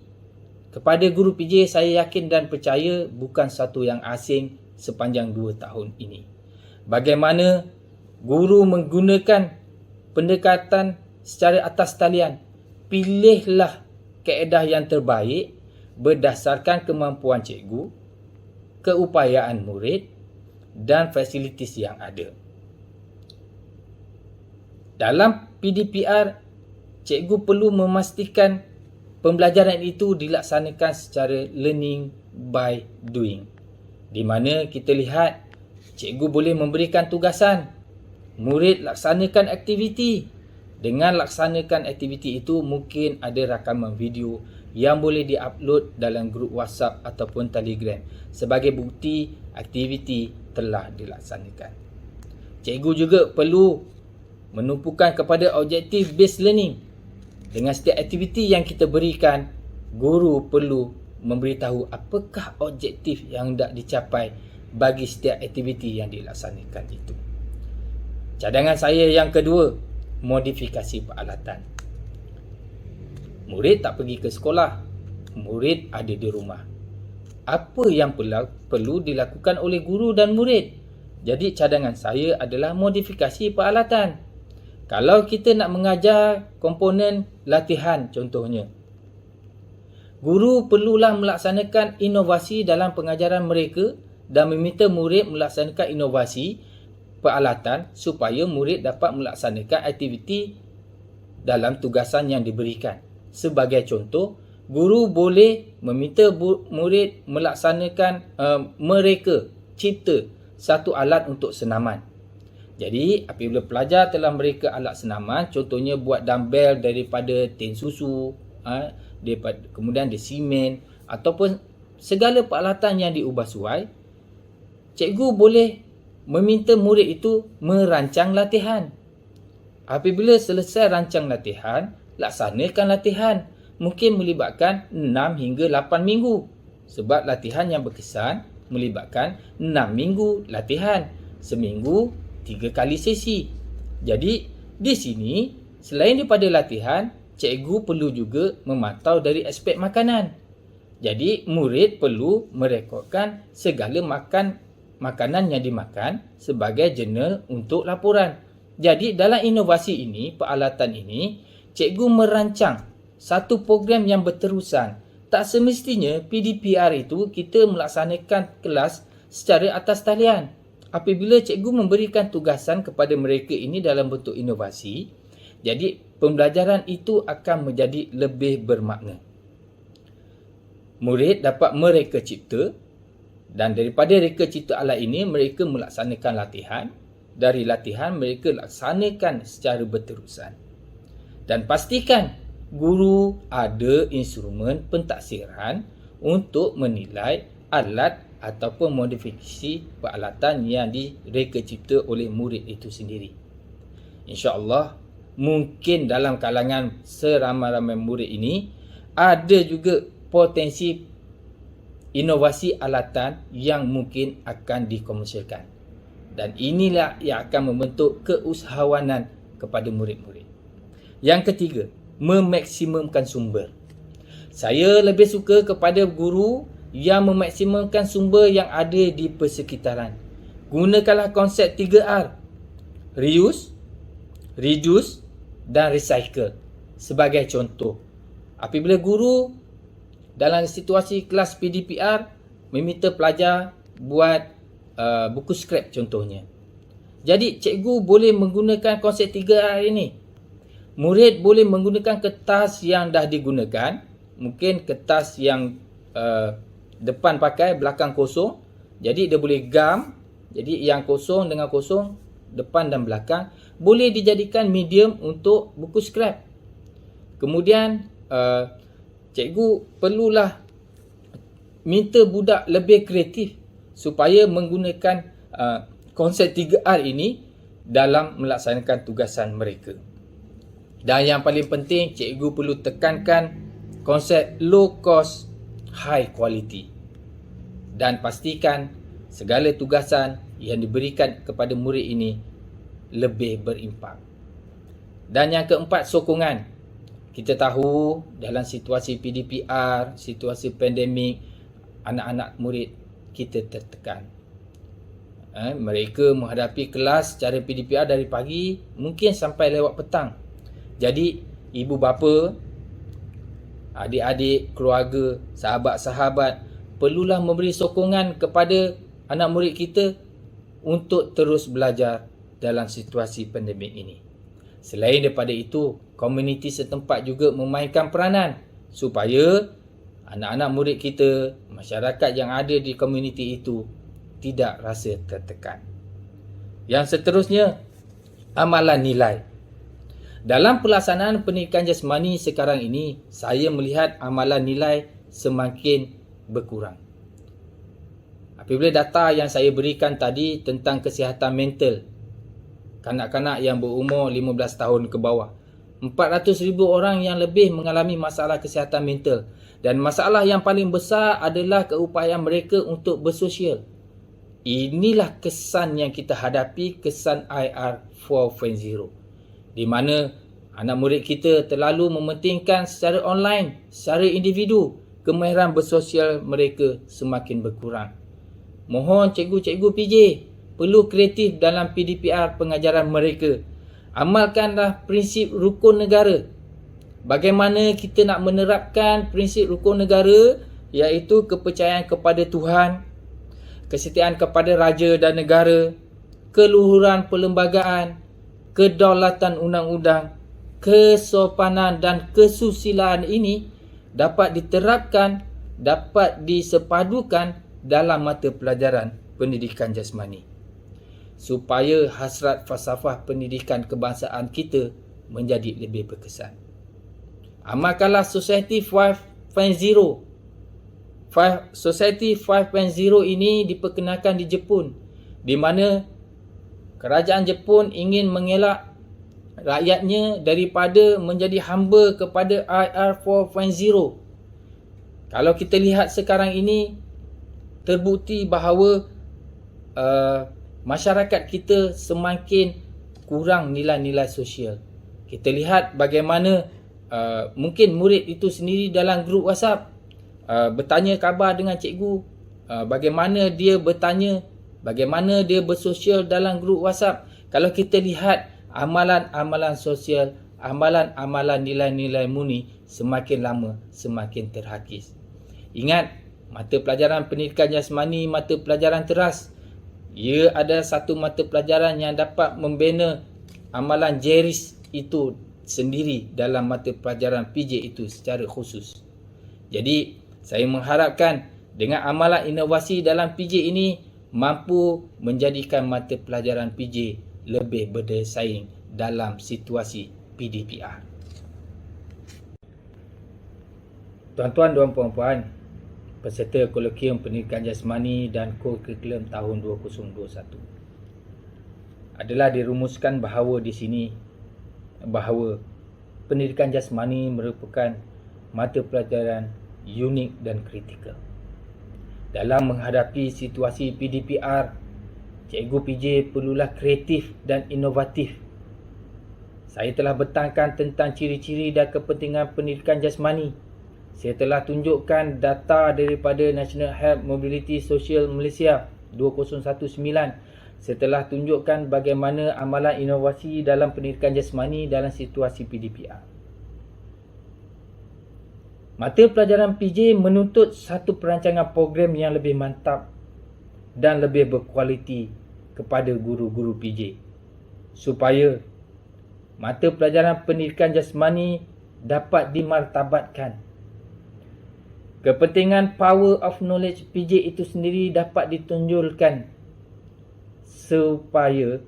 kepada guru PJ saya yakin dan percaya bukan satu yang asing sepanjang 2 tahun ini. Bagaimana guru menggunakan pendekatan secara atas talian. Pilihlah kaedah yang terbaik berdasarkan kemampuan cikgu, keupayaan murid dan fasilitis yang ada. Dalam PDPR, cikgu perlu memastikan pembelajaran itu dilaksanakan secara learning by doing, di mana kita lihat cikgu boleh memberikan tugasan, murid laksanakan aktiviti. Dengan laksanakan aktiviti itu mungkin ada rakaman video yang boleh diupload dalam grup WhatsApp ataupun Telegram sebagai bukti aktiviti telah dilaksanakan. Cikgu juga perlu menumpukan kepada objektif based learning. Dengan setiap aktiviti yang kita berikan, guru perlu memberitahu apakah objektif yang hendak dicapai bagi setiap aktiviti yang dilaksanakan itu. Cadangan saya yang kedua, modifikasi peralatan. Murid tak pergi ke sekolah, murid ada di rumah. Apa yang perlu dilakukan oleh guru dan murid? Jadi cadangan saya adalah modifikasi peralatan. Kalau kita nak mengajar komponen latihan contohnya, guru perlulah melaksanakan inovasi dalam pengajaran mereka dan meminta murid melaksanakan inovasi peralatan supaya murid dapat melaksanakan aktiviti dalam tugasan yang diberikan. Sebagai contoh, guru boleh meminta murid melaksanakan mereka cipta satu alat untuk senaman. Jadi, apabila pelajar telah mereka alat senaman, contohnya buat dumbbell daripada tin susu, kemudian dia simen ataupun segala peralatan yang diubah suai, cikgu boleh meminta murid itu merancang latihan. Apabila selesai rancang latihan, laksanakan latihan. Mungkin melibatkan 6 hingga 8 minggu. Sebab latihan yang berkesan melibatkan 6 minggu latihan. Seminggu 3 kali sesi. Jadi, di sini selain daripada latihan, cikgu perlu juga memantau dari aspek makanan. Jadi, murid perlu merekodkan segala makanan yang dimakan sebagai jurnal untuk laporan. Jadi dalam inovasi ini, peralatan ini, cikgu merancang satu program yang berterusan. Tak semestinya PDPR itu kita melaksanakan kelas secara atas talian. Apabila cikgu memberikan tugasan kepada mereka ini dalam bentuk inovasi, jadi pembelajaran itu akan menjadi lebih bermakna. Murid dapat mereka cipta. Dan daripada reka cipta alat ini, mereka melaksanakan latihan. Dari latihan, mereka laksanakan secara berterusan. Dan pastikan guru ada instrumen pentaksiran untuk menilai alat ataupun modifikasi peralatan yang direka cipta oleh murid itu sendiri. InsyaAllah, mungkin dalam kalangan seramai-ramai murid ini, ada juga potensi inovasi alatan yang mungkin akan dikomersialkan. Dan inilah yang akan membentuk keusahawanan kepada murid-murid. Yang ketiga, memaksimumkan sumber. Saya lebih suka kepada guru yang memaksimumkan sumber yang ada di persekitaran. Gunakanlah konsep 3R. Reuse, reduce dan recycle. Sebagai contoh, apabila guru dalam situasi kelas PDPR meminta pelajar buat buku scrap contohnya. Jadi cikgu boleh menggunakan konsep 3R ini. Murid boleh menggunakan kertas yang dah digunakan. Mungkin kertas yang depan pakai, belakang kosong. Jadi dia boleh gam. Jadi yang kosong dengan kosong, depan dan belakang, boleh dijadikan medium untuk buku scrap. Kemudian cikgu perlulah minta budak lebih kreatif supaya menggunakan konsep 3R ini dalam melaksanakan tugasan mereka. Dan yang paling penting, cikgu perlu tekankan konsep low cost, high quality. Dan pastikan segala tugasan yang diberikan kepada murid ini lebih berimpak. Dan yang keempat, sokongan. Kita tahu dalam situasi PDPR, situasi pandemik, anak-anak murid kita tertekan. Mereka menghadapi kelas secara PDPR dari pagi mungkin sampai lewat petang. Jadi ibu bapa, adik-adik, keluarga, sahabat-sahabat perlulah memberi sokongan kepada anak murid kita untuk terus belajar dalam situasi pandemik ini. Selain daripada itu, komuniti setempat juga memainkan peranan supaya anak-anak murid kita, masyarakat yang ada di komuniti itu tidak rasa tertekan. Yang seterusnya, amalan nilai. Dalam pelaksanaan pendidikan jasmani sekarang ini, saya melihat amalan nilai semakin berkurang. Apabila data yang saya berikan tadi tentang kesihatan mental kanak-kanak yang berumur 15 tahun ke bawah, 400,000 orang yang lebih mengalami masalah kesihatan mental, dan masalah yang paling besar adalah keupayaan mereka untuk bersosial. Inilah kesan yang kita hadapi, kesan IR 4.0, di mana anak murid kita terlalu mementingkan secara online, secara individu, kemahiran bersosial mereka semakin berkurang. Mohon cikgu-cikgu PJ perlu kreatif dalam PDPR pengajaran mereka. Amalkanlah prinsip rukun negara. Bagaimana kita nak menerapkan prinsip rukun negara, iaitu kepercayaan kepada Tuhan, kesetiaan kepada raja dan negara, keluhuran perlembagaan, kedaulatan undang-undang, kesopanan dan kesusilaan ini dapat diterapkan, dapat disepadukan dalam mata pelajaran pendidikan jasmani, supaya hasrat falsafah pendidikan kebangsaan kita menjadi lebih berkesan. Amalkanlah Society 5.0. Society 5.0 ini diperkenalkan di Jepun, di mana kerajaan Jepun ingin mengelak rakyatnya daripada menjadi hamba kepada IR 4.0. Kalau kita lihat sekarang ini, terbukti bahawa masyarakat kita semakin kurang nilai-nilai sosial. Kita lihat bagaimana mungkin murid itu sendiri dalam grup WhatsApp bertanya khabar dengan cikgu, bagaimana dia bertanya, bagaimana dia bersosial dalam grup WhatsApp. Kalau kita lihat amalan-amalan sosial, amalan-amalan nilai-nilai murni semakin lama semakin terhakis. Ingat, mata pelajaran pendidikan jasmani, mata pelajaran teras. Ia ada satu mata pelajaran yang dapat membina amalan jeris itu sendiri dalam mata pelajaran PJ itu secara khusus. Jadi, saya mengharapkan dengan amalan inovasi dalam PJ ini mampu menjadikan mata pelajaran PJ lebih berdaya saing dalam situasi PDPR. Tuan-tuan dan puan-puan, peserta kolokium pendidikan jasmani dan kurikulum tahun 2021, adalah dirumuskan bahawa di sini bahawa pendidikan jasmani merupakan mata pelajaran unik dan kritikal. Dalam menghadapi situasi PDPR, cikgu PJ perlulah kreatif dan inovatif. Saya telah betangkan tentang ciri-ciri dan kepentingan pendidikan jasmani. Saya telah tunjukkan data daripada National Health Mobility Social Malaysia 2019. Saya telah tunjukkan bagaimana amalan inovasi dalam pendidikan jasmani dalam situasi PDPR. Mata pelajaran PJ menuntut satu perancangan program yang lebih mantap dan lebih berkualiti kepada guru-guru PJ, supaya mata pelajaran pendidikan jasmani dapat dimartabatkan. Kepentingan power of knowledge PJ itu sendiri dapat ditunjulkan supaya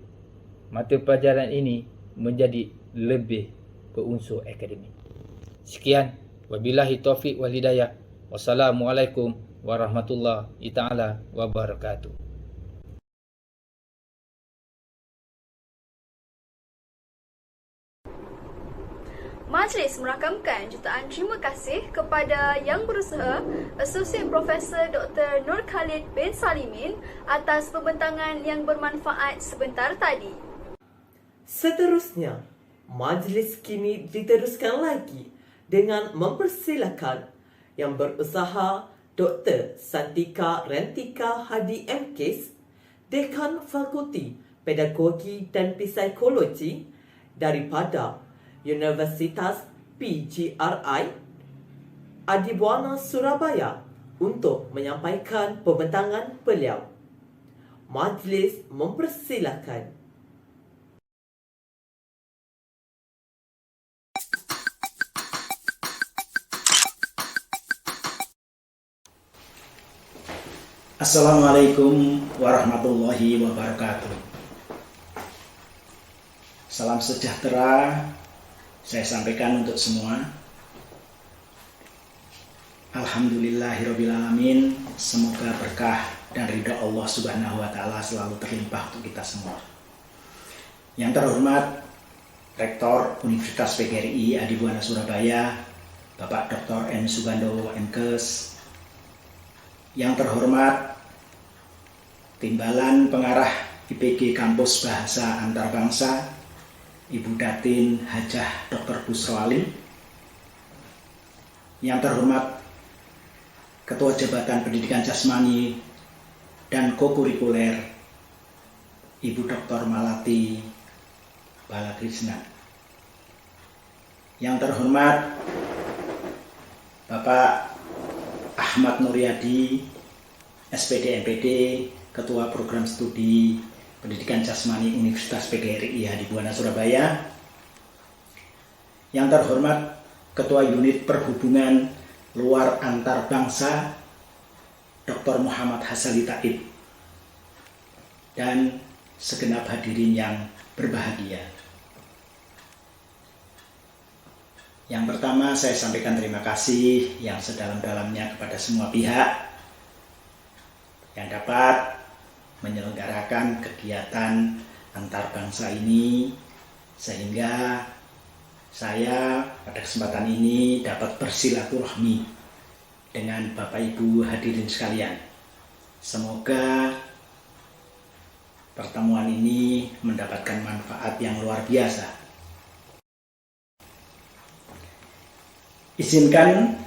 mata pelajaran ini menjadi lebih berunsur akademik. Sekian, wabillahi taufiq wal hidayah. Wassalamualaikum warahmatullahi taala wabarakatuh. Majlis merakamkan jutaan terima kasih kepada Yang Berusaha Associate Profesor Dr. Nur Khalid bin Salimin atas pembentangan yang bermanfaat sebentar tadi. Seterusnya, majlis kini diteruskan lagi dengan mempersilakan Yang Berusaha Dr. Santika Rentika Hadi MKes, Dekan Fakulti Pedagogi dan Psikologi daripada Universitas PGRI Adibuana Surabaya untuk menyampaikan pembentangan beliau. Majlis mempersilakan. Assalamualaikum warahmatullahi wabarakatuh. Salam sejahtera saya sampaikan untuk semua. Alhamdulillahirrabbilalamin. Semoga berkah dan ridha Allah Subhanahu wa Ta'ala selalu terlimpah untuk kita semua. Yang terhormat Rektor Universitas PGRI Adibuana Surabaya, Bapak Dr. N. Sugando MKes. Yang terhormat Timbalan Pengarah IPG Kampus Bahasa Antarbangsa, Ibu Datin Hajah Dr. Busroali. Yang terhormat Ketua Jabatan Pendidikan Jasmani dan Kokurikuler, Ibu Dr. Malati Balakrishna. Yang terhormat Bapak Ahmad Nuryadi, SPD MPD, Ketua Program Studi Pendidikan Jasmani Universitas PGRI Adibuana Surabaya. Yang terhormat Ketua Unit Perhubungan Luar Antar Bangsa, Dr. Muhammad Hasali Taib, dan segenap hadirin yang berbahagia. Yang pertama, saya sampaikan terima kasih yang sedalam-dalamnya kepada semua pihak yang dapat menyelenggarakan kegiatan antar bangsa ini, sehingga saya pada kesempatan ini dapat bersilaturahmi dengan Bapak Ibu hadirin sekalian. Semoga pertemuan ini mendapatkan manfaat yang luar biasa. Izinkan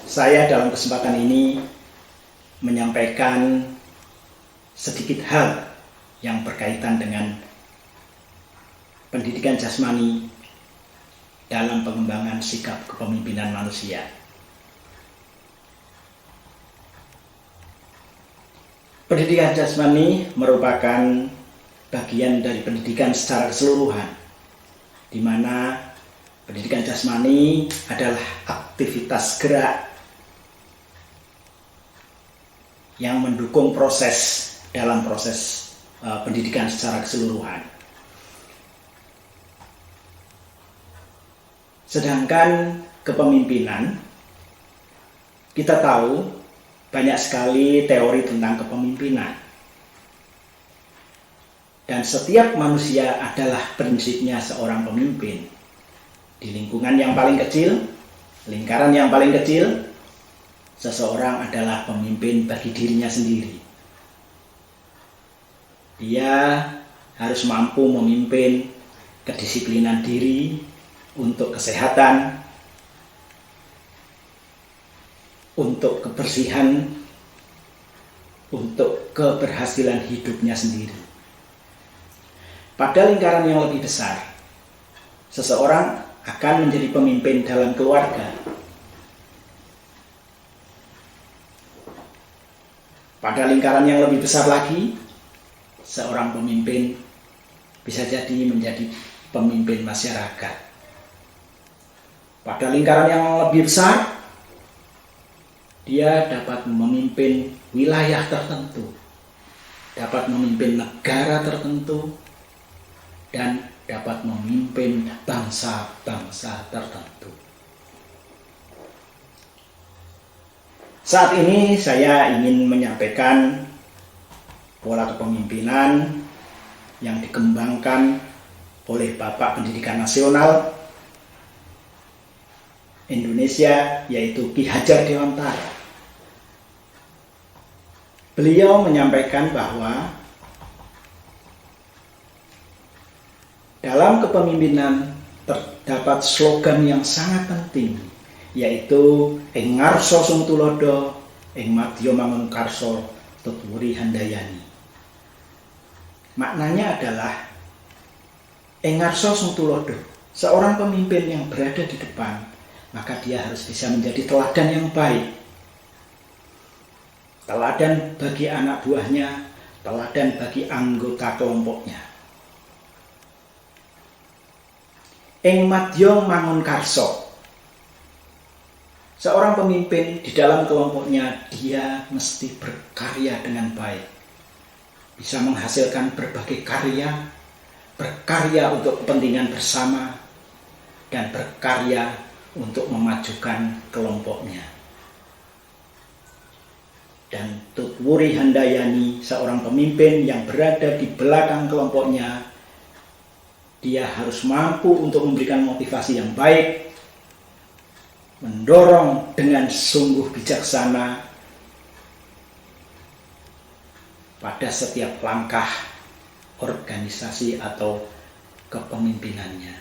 saya dalam kesempatan ini menyampaikan sedikit hal yang berkaitan dengan pendidikan jasmani dalam pengembangan sikap kepemimpinan manusia. Pendidikan jasmani merupakan bagian dari pendidikan secara keseluruhan, di mana pendidikan jasmani adalah aktivitas gerak yang mendukung dalam proses pendidikan secara keseluruhan. Sedangkan kepemimpinan, kita tahu banyak sekali teori tentang kepemimpinan. Dan setiap manusia adalah prinsipnya seorang pemimpin. Di lingkungan yang paling kecil, lingkaran yang paling kecil, seseorang adalah pemimpin bagi dirinya sendiri. Dia harus mampu memimpin kedisiplinan diri untuk kesehatan, untuk kebersihan, untuk keberhasilan hidupnya sendiri. Pada lingkaran yang lebih besar, seseorang akan menjadi pemimpin dalam keluarga. Pada lingkaran yang lebih besar lagi, seorang pemimpin bisa jadi menjadi pemimpin masyarakat. Pada lingkaran yang lebih besar, dia dapat memimpin wilayah tertentu, dapat memimpin negara tertentu, dan dapat memimpin bangsa-bangsa tertentu. Saat ini saya ingin menyampaikan pola kepemimpinan yang dikembangkan oleh Bapak Pendidikan Nasional Indonesia, yaitu Ki Hajar Dewantara. Beliau menyampaikan bahwa dalam kepemimpinan terdapat slogan yang sangat penting, yaitu ing ngarsa sung tulodo, ing madya mangun karsa tutwuri handayani. Maknanya adalah ing ngarsa sung tulodo, seorang pemimpin yang berada di depan, maka dia harus bisa menjadi teladan yang baik. Teladan bagi anak buahnya, teladan bagi anggota kelompoknya. Ing madya mangun karsa, seorang pemimpin di dalam kelompoknya, dia mesti berkarya dengan baik, bisa menghasilkan berbagai karya, berkarya untuk kepentingan bersama, dan berkarya untuk memajukan kelompoknya. Dan tutwuri handayani, seorang pemimpin yang berada di belakang kelompoknya, dia harus mampu untuk memberikan motivasi yang baik, mendorong dengan sungguh bijaksana pada setiap langkah organisasi atau kepemimpinannya.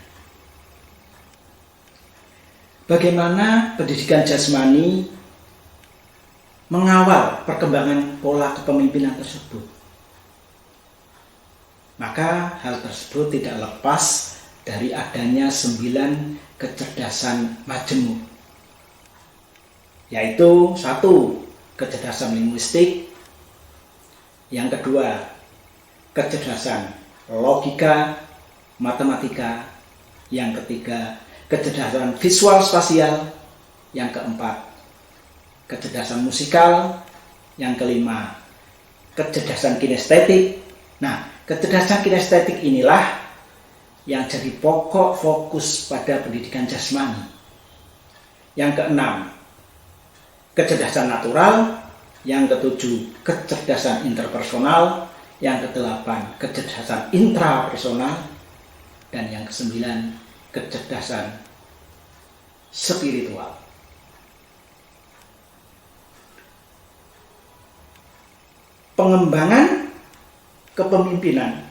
Bagaimana pendidikan jasmani mengawal perkembangan pola kepemimpinan tersebut? Maka hal tersebut tidak lepas dari adanya 9 kecerdasan majemuk, yaitu 1. Kecerdasan linguistik, yang kedua kecerdasan logika, matematika, yang ketiga kecerdasan visual spasial, yang keempat kecerdasan musikal, yang kelima kecerdasan kinestetik. Nah, kecerdasan kinestetik inilah yang jadi pokok fokus pada pendidikan jasmani. Yang keenam, kecerdasan natural. Yang ketujuh, kecerdasan interpersonal. Yang kedelapan, kecerdasan intrapersonal. Dan yang kesembilan, kecerdasan spiritual. Pengembangan kepemimpinan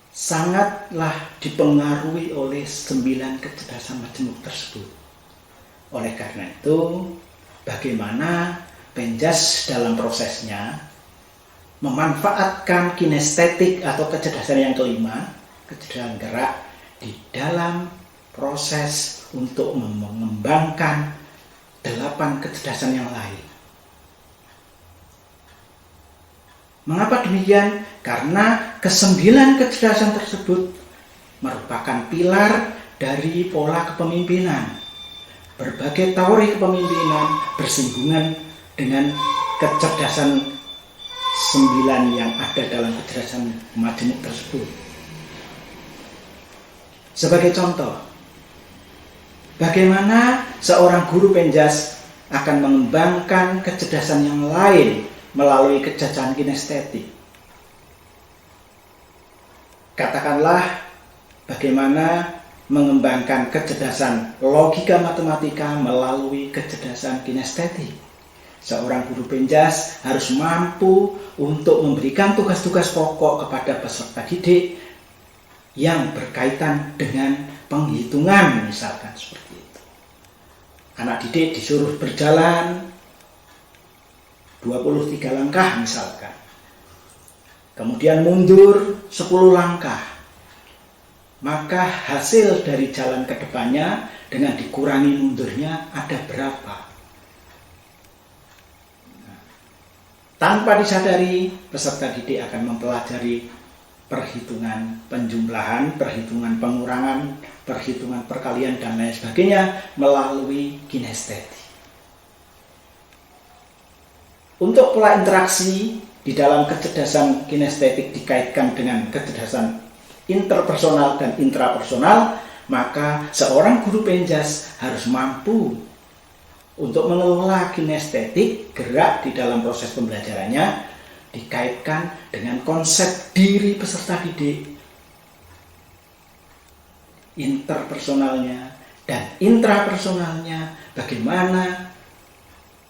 sangatlah dipengaruhi oleh 9 kecerdasan majemuk tersebut. Oleh karena itu, bagaimana Penjas dalam prosesnya memanfaatkan kinestetik atau kecerdasan yang kelima, kecerdasan gerak, di dalam proses untuk mengembangkan 8 kecerdasan yang lain. Mengapa demikian? Karena ke-9 kecerdasan tersebut merupakan pilar dari pola kepemimpinan. Berbagai teori kepemimpinan bersinggungan dengan kecerdasan 9 yang ada dalam kecerdasan majemuk tersebut. Sebagai contoh, bagaimana seorang guru Penjas akan mengembangkan kecerdasan yang lain melalui kecerdasan kinestetik. Katakanlah bagaimana mengembangkan kecerdasan logika matematika melalui kecerdasan kinestetik. Seorang guru Penjas harus mampu untuk memberikan tugas-tugas pokok kepada peserta didik yang berkaitan dengan penghitungan, misalkan seperti itu. Anak didik disuruh berjalan 23 langkah misalkan, kemudian mundur 10 langkah, maka hasil dari jalan ke depannya dengan dikurangi mundurnya ada berapa? Tanpa disadari, peserta didik akan mempelajari perhitungan penjumlahan, perhitungan pengurangan, perhitungan perkalian, dan lain sebagainya melalui kinestetik. Untuk pola interaksi di dalam kecerdasan kinestetik dikaitkan dengan kecerdasan interpersonal dan intrapersonal, maka seorang guru Penjas harus mampu untuk mengelola kinestetik gerak di dalam proses pembelajarannya dikaitkan dengan konsep diri peserta didik, interpersonalnya, dan intrapersonalnya, bagaimana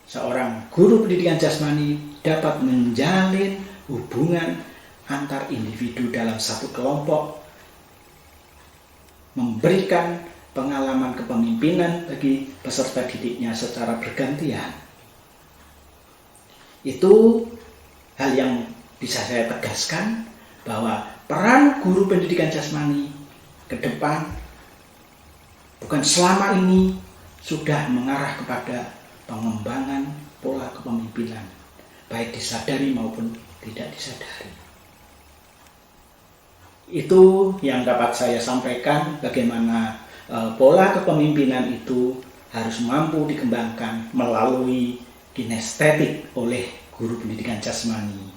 seorang guru pendidikan jasmani dapat menjalin hubungan antar individu dalam satu kelompok, memberikan pengalaman kepemimpinan bagi peserta didiknya secara bergantian. Itu hal yang bisa saya tegaskan, bahwa peran guru pendidikan jasmani ke depan bukan selama ini sudah mengarah kepada pengembangan pola kepemimpinan, baik disadari maupun tidak disadari. Itu yang dapat saya sampaikan, bagaimana pola kepemimpinan itu harus mampu dikembangkan melalui kinestetik oleh guru pendidikan jasmani,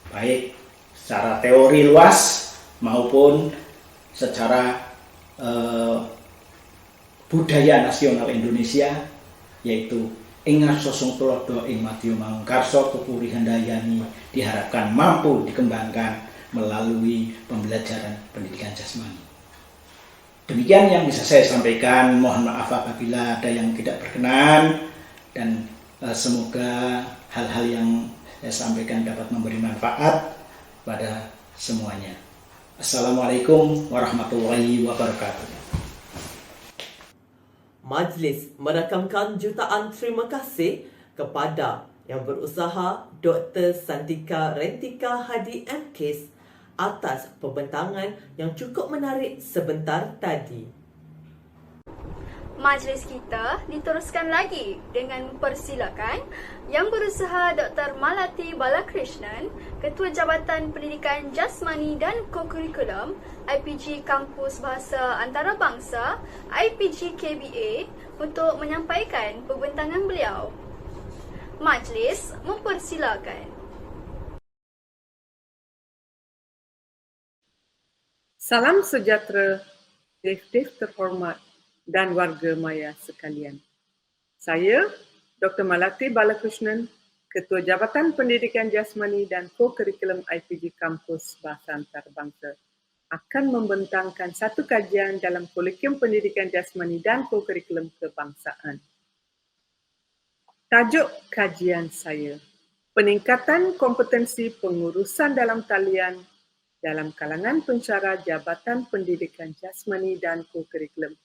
baik secara teori luas maupun secara budaya nasional Indonesia, yaitu Ingar Sosong Tulodo ing Madya Mangkarsa Kepuri Handayani, diharapkan mampu dikembangkan melalui pembelajaran pendidikan jasmani. Demikian yang bisa saya sampaikan. Mohon maaf apabila ada yang tidak berkenan, dan semoga hal-hal yang saya sampaikan dapat memberi manfaat pada semuanya. Assalamualaikum warahmatullahi wabarakatuh. Majlis merakamkan jutaan terima kasih kepada yang berusaha Dr. Santika Rentika Hadi MKes atas pembentangan yang cukup menarik sebentar tadi. Majlis kita diteruskan lagi dengan mempersilakan Yang Berusaha Dr. Malati Balakrishnan, Ketua Jabatan Pendidikan Jasmani dan Co-Curriculum IPG Kampus Bahasa Antarabangsa IPG KBA untuk menyampaikan pembentangan beliau. Majlis mempersilakan. Salam sejahtera, dev-dev terhormat dan warga maya sekalian. Saya, Dr. Malati Balakrishnan, Ketua Jabatan Pendidikan Jasmani dan Co-Curriculum IPG Kampus Bahasa Antarabangsa, akan membentangkan satu kajian dalam Kolegium Pendidikan Jasmani dan Co-Curriculum Kebangsaan. Tajuk kajian saya, peningkatan kompetensi pengurusan dalam talian dalam kalangan pensyarah Jabatan Pendidikan Jasmani dan Co-Curriculum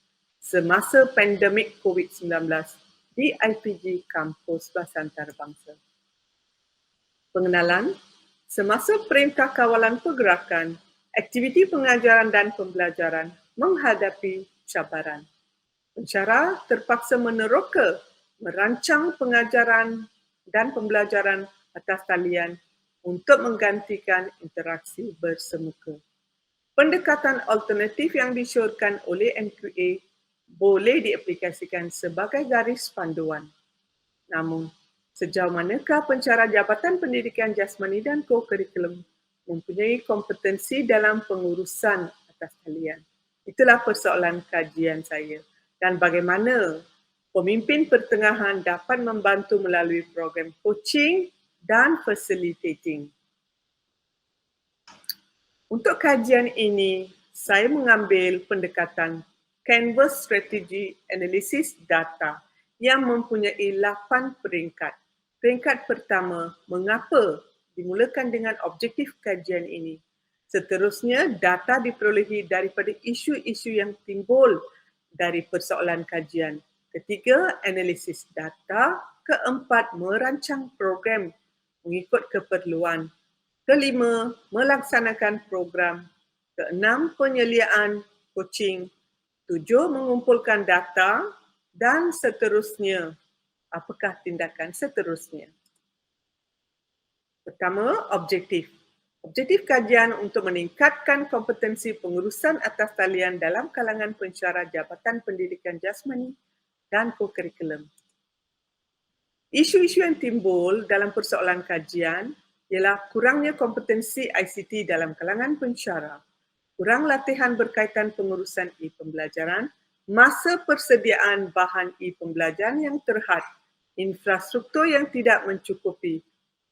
semasa pandemik COVID-19 di IPG Kampus Bahasa Antarabangsa. Pengenalan, semasa Perintah Kawalan Pergerakan, aktiviti pengajaran dan pembelajaran menghadapi cabaran. Pensyarah terpaksa meneroka merancang pengajaran dan pembelajaran atas talian untuk menggantikan interaksi bersemuka. Pendekatan alternatif yang disyorkan oleh MQA boleh diaplikasikan sebagai garis panduan. Namun, sejauh manakah pensyarah Jabatan Pendidikan Jasmani dan Co-Curriculum mempunyai kompetensi dalam pengurusan atas talian? Itulah persoalan kajian saya. Dan bagaimana pemimpin pertengahan dapat membantu melalui program coaching dan facilitating. Untuk kajian ini, saya mengambil pendekatan Canvas Strategy Analysis Data yang mempunyai 8 peringkat. Peringkat pertama, mengapa dimulakan dengan objektif kajian ini. Seterusnya, data diperolehi daripada isu-isu yang timbul dari persoalan kajian. Ketiga, analisis data. Keempat, merancang program mengikut keperluan. Kelima, melaksanakan program. Keenam, penyeliaan coaching. 7, mengumpulkan data, dan seterusnya. Apakah tindakan seterusnya? Pertama, objektif. Objektif kajian untuk meningkatkan kompetensi pengurusan atas talian dalam kalangan pensyarah Jabatan Pendidikan Jasmani dan Co-Curriculum. Isu-isu yang timbul dalam persoalan kajian ialah kurangnya kompetensi ICT dalam kalangan pensyarah, kurang latihan berkaitan pengurusan e-pembelajaran, masa persediaan bahan e-pembelajaran yang terhad, infrastruktur yang tidak mencukupi,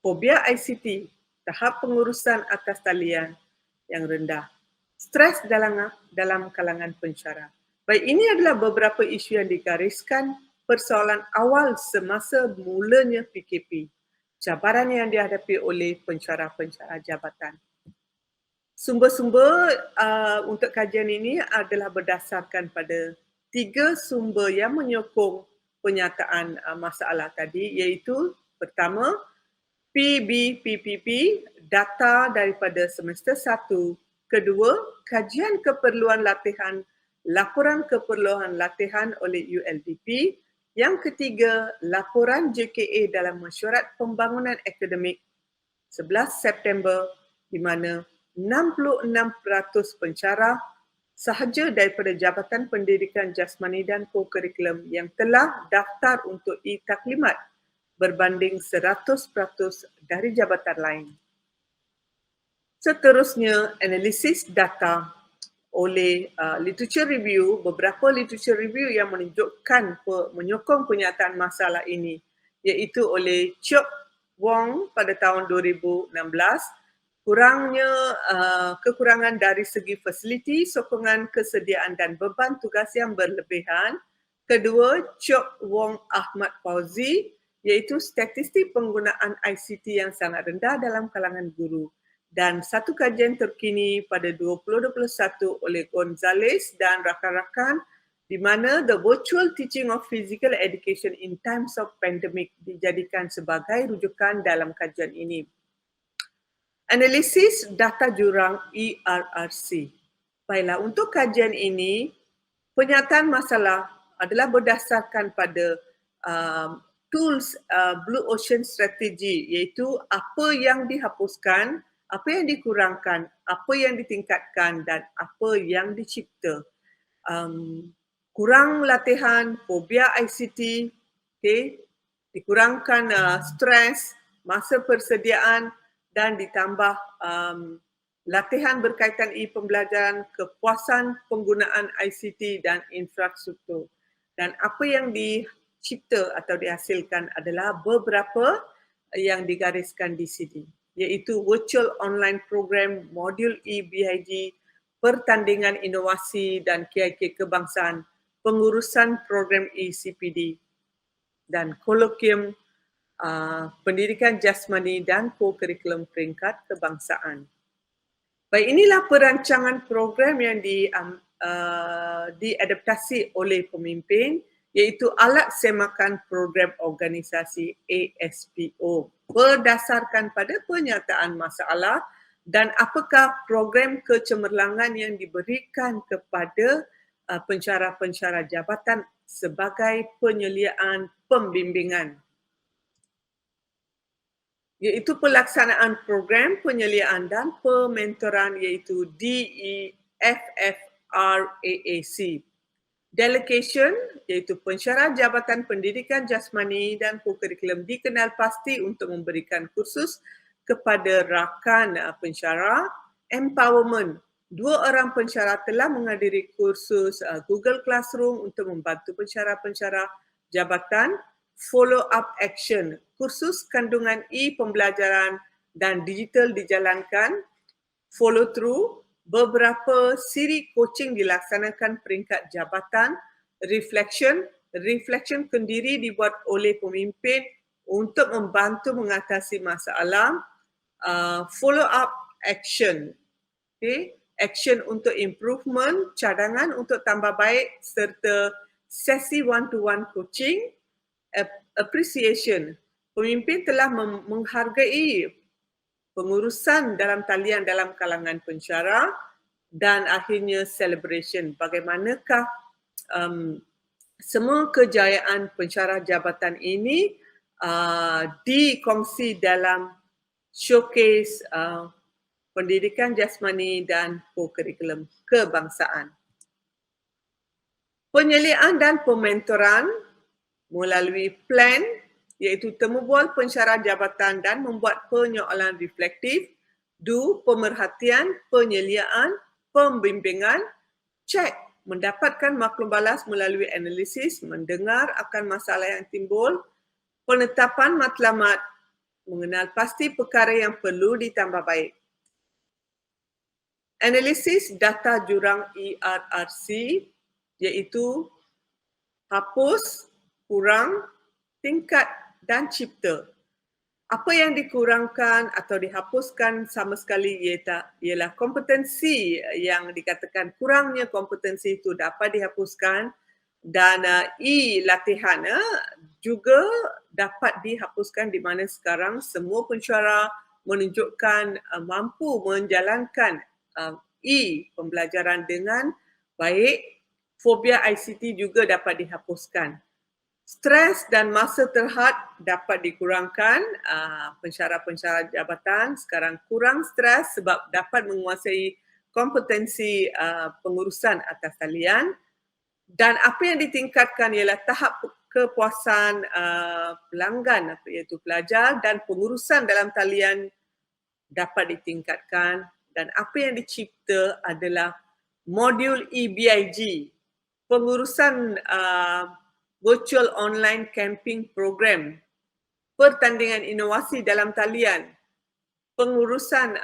fobia ICT, tahap pengurusan atas talian yang rendah, stres dalam kalangan pensyarah, Baik, ini adalah beberapa isu yang digariskan persoalan awal semasa mulanya PKP, cabaran yang dihadapi oleh pensyarah-pensyarah jabatan. Sumber-sumber untuk kajian ini adalah berdasarkan pada 3 sumber yang menyokong penyataan masalah tadi, iaitu pertama, PBPPP, data daripada semester 1, kedua, kajian keperluan latihan, laporan keperluan latihan oleh ULDP, yang ketiga, laporan JKA dalam mesyuarat pembangunan akademik 11 September di mana 66% pensyarah sahaja daripada Jabatan Pendidikan Jasmani dan Co-Curriculum yang telah daftar untuk e-taklimat berbanding 100% dari jabatan lain. Seterusnya, analisis data oleh literature review, beberapa literature review yang menunjukkan menyokong penyataan masalah ini, iaitu oleh Chok Wong pada tahun 2016, kekurangan dari segi fasiliti, sokongan kesediaan dan beban tugas yang berlebihan. Kedua, Chok Wong Ahmad Fauzi, iaitu statistik penggunaan ICT yang sangat rendah dalam kalangan guru. Dan satu kajian terkini pada 2021 oleh Gonzales dan rakan-rakan di mana the virtual teaching of physical education in times of pandemic dijadikan sebagai rujukan dalam kajian ini. Analisis data jurang ERRC. Baiklah, untuk kajian ini, penyataan masalah adalah berdasarkan pada tools Blue Ocean Strategy, iaitu apa yang dihapuskan, apa yang dikurangkan, apa yang ditingkatkan dan apa yang dicipta. Kurang latihan, fobia ICT, dikurangkan stres, masa persediaan dan ditambah latihan berkaitan e-pembelajaran, kepuasan penggunaan ICT dan infrastruktur. Dan apa yang dicipta atau dihasilkan adalah beberapa yang digariskan di sini, iaitu virtual online program, modul e-BIG, pertandingan inovasi dan KIK kebangsaan, pengurusan program e-CPD dan kolokium pendidikan jasmani dan co-curriculum peringkat kebangsaan. Baik, inilah perancangan program yang diadaptasi oleh pemimpin, iaitu alat semakan program organisasi ASPO berdasarkan pada penyataan masalah dan apakah program kecemerlangan yang diberikan kepada pensyarah-pensyarah jabatan sebagai penyeliaan pembimbingan, iaitu pelaksanaan program penyeliaan dan pementoran, iaitu DEFFRAAC. Delegation, iaitu pensyarah Jabatan Pendidikan Jasmani dan Co-Curriculum dikenal pasti untuk memberikan kursus kepada rakan pensyarah. Empowerment, 2 orang pensyarah telah menghadiri kursus Google Classroom untuk membantu pensyarah-pensyarah jabatan. Follow up action, kursus kandungan e-pembelajaran dan digital dijalankan. Follow through, beberapa siri coaching dilaksanakan peringkat jabatan. Reflection kendiri dibuat oleh pemimpin untuk membantu mengatasi masalah. Follow up action, action untuk improvement, cadangan untuk tambah baik serta sesi one-to-one coaching. Appreciation, pemimpin telah menghargai pengurusan dalam talian dalam kalangan pensyarah. Dan akhirnya celebration, bagaimanakah semua kejayaan pensyarah jabatan ini dikongsi dalam showcase pendidikan jasmani dan co-curriculum kebangsaan. Penyeliaan dan pementoran melalui plan, iaitu temu bual pensyarah jabatan dan membuat penyoalan reflektif. Do, pemerhatian, penyeliaan, pembimbingan. Check, mendapatkan maklum balas melalui analisis, mendengar akan masalah yang timbul. Penetapan matlamat, mengenal pasti perkara yang perlu ditambah baik. Analisis data jurang ERRC, iaitu hapus, kurang, tingkat dan cipta. Apa yang dikurangkan atau dihapuskan sama sekali ialah kompetensi yang dikatakan kurangnya kompetensi itu dapat dihapuskan, dan latihan juga dapat dihapuskan di mana sekarang semua pensyarah menunjukkan mampu menjalankan pembelajaran dengan baik. Fobia ICT juga dapat dihapuskan. Stres dan masa terhad dapat dikurangkan. Pensyarah-pensyarah jabatan sekarang kurang stres sebab dapat menguasai kompetensi pengurusan atas talian. Dan apa yang ditingkatkan ialah tahap kepuasan pelanggan iaitu pelajar, dan pengurusan dalam talian dapat ditingkatkan. Dan apa yang dicipta adalah modul EBIG, pengurusan virtual online camping program, pertandingan inovasi dalam talian, pengurusan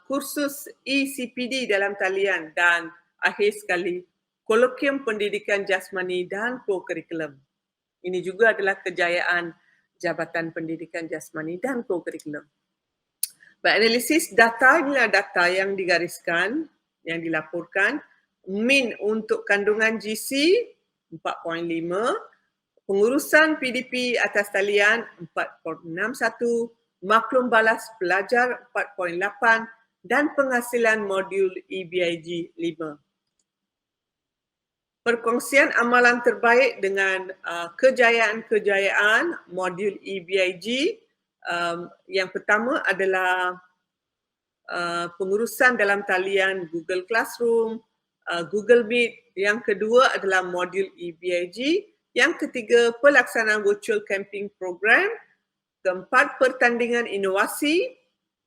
kursus ECPD dalam talian, dan akhir sekali kolokium pendidikan jasmani dan co-curriculum. Ini juga adalah kejayaan Jabatan Pendidikan Jasmani dan Co-curriculum. Analisis data, inilah data yang digariskan, yang dilaporkan. Min untuk kandungan GC 4.5, pengurusan PDP atas talian 4.61, maklum balas pelajar 4.8 dan penghasilan modul EBIG 5. Perkongsian amalan terbaik dengan kejayaan-kejayaan modul EBIG. Yang pertama adalah pengurusan dalam talian Google Classroom, Google Meet. Yang kedua adalah modul EBIG. Yang ketiga, pelaksanaan virtual camping program. Keempat, pertandingan inovasi,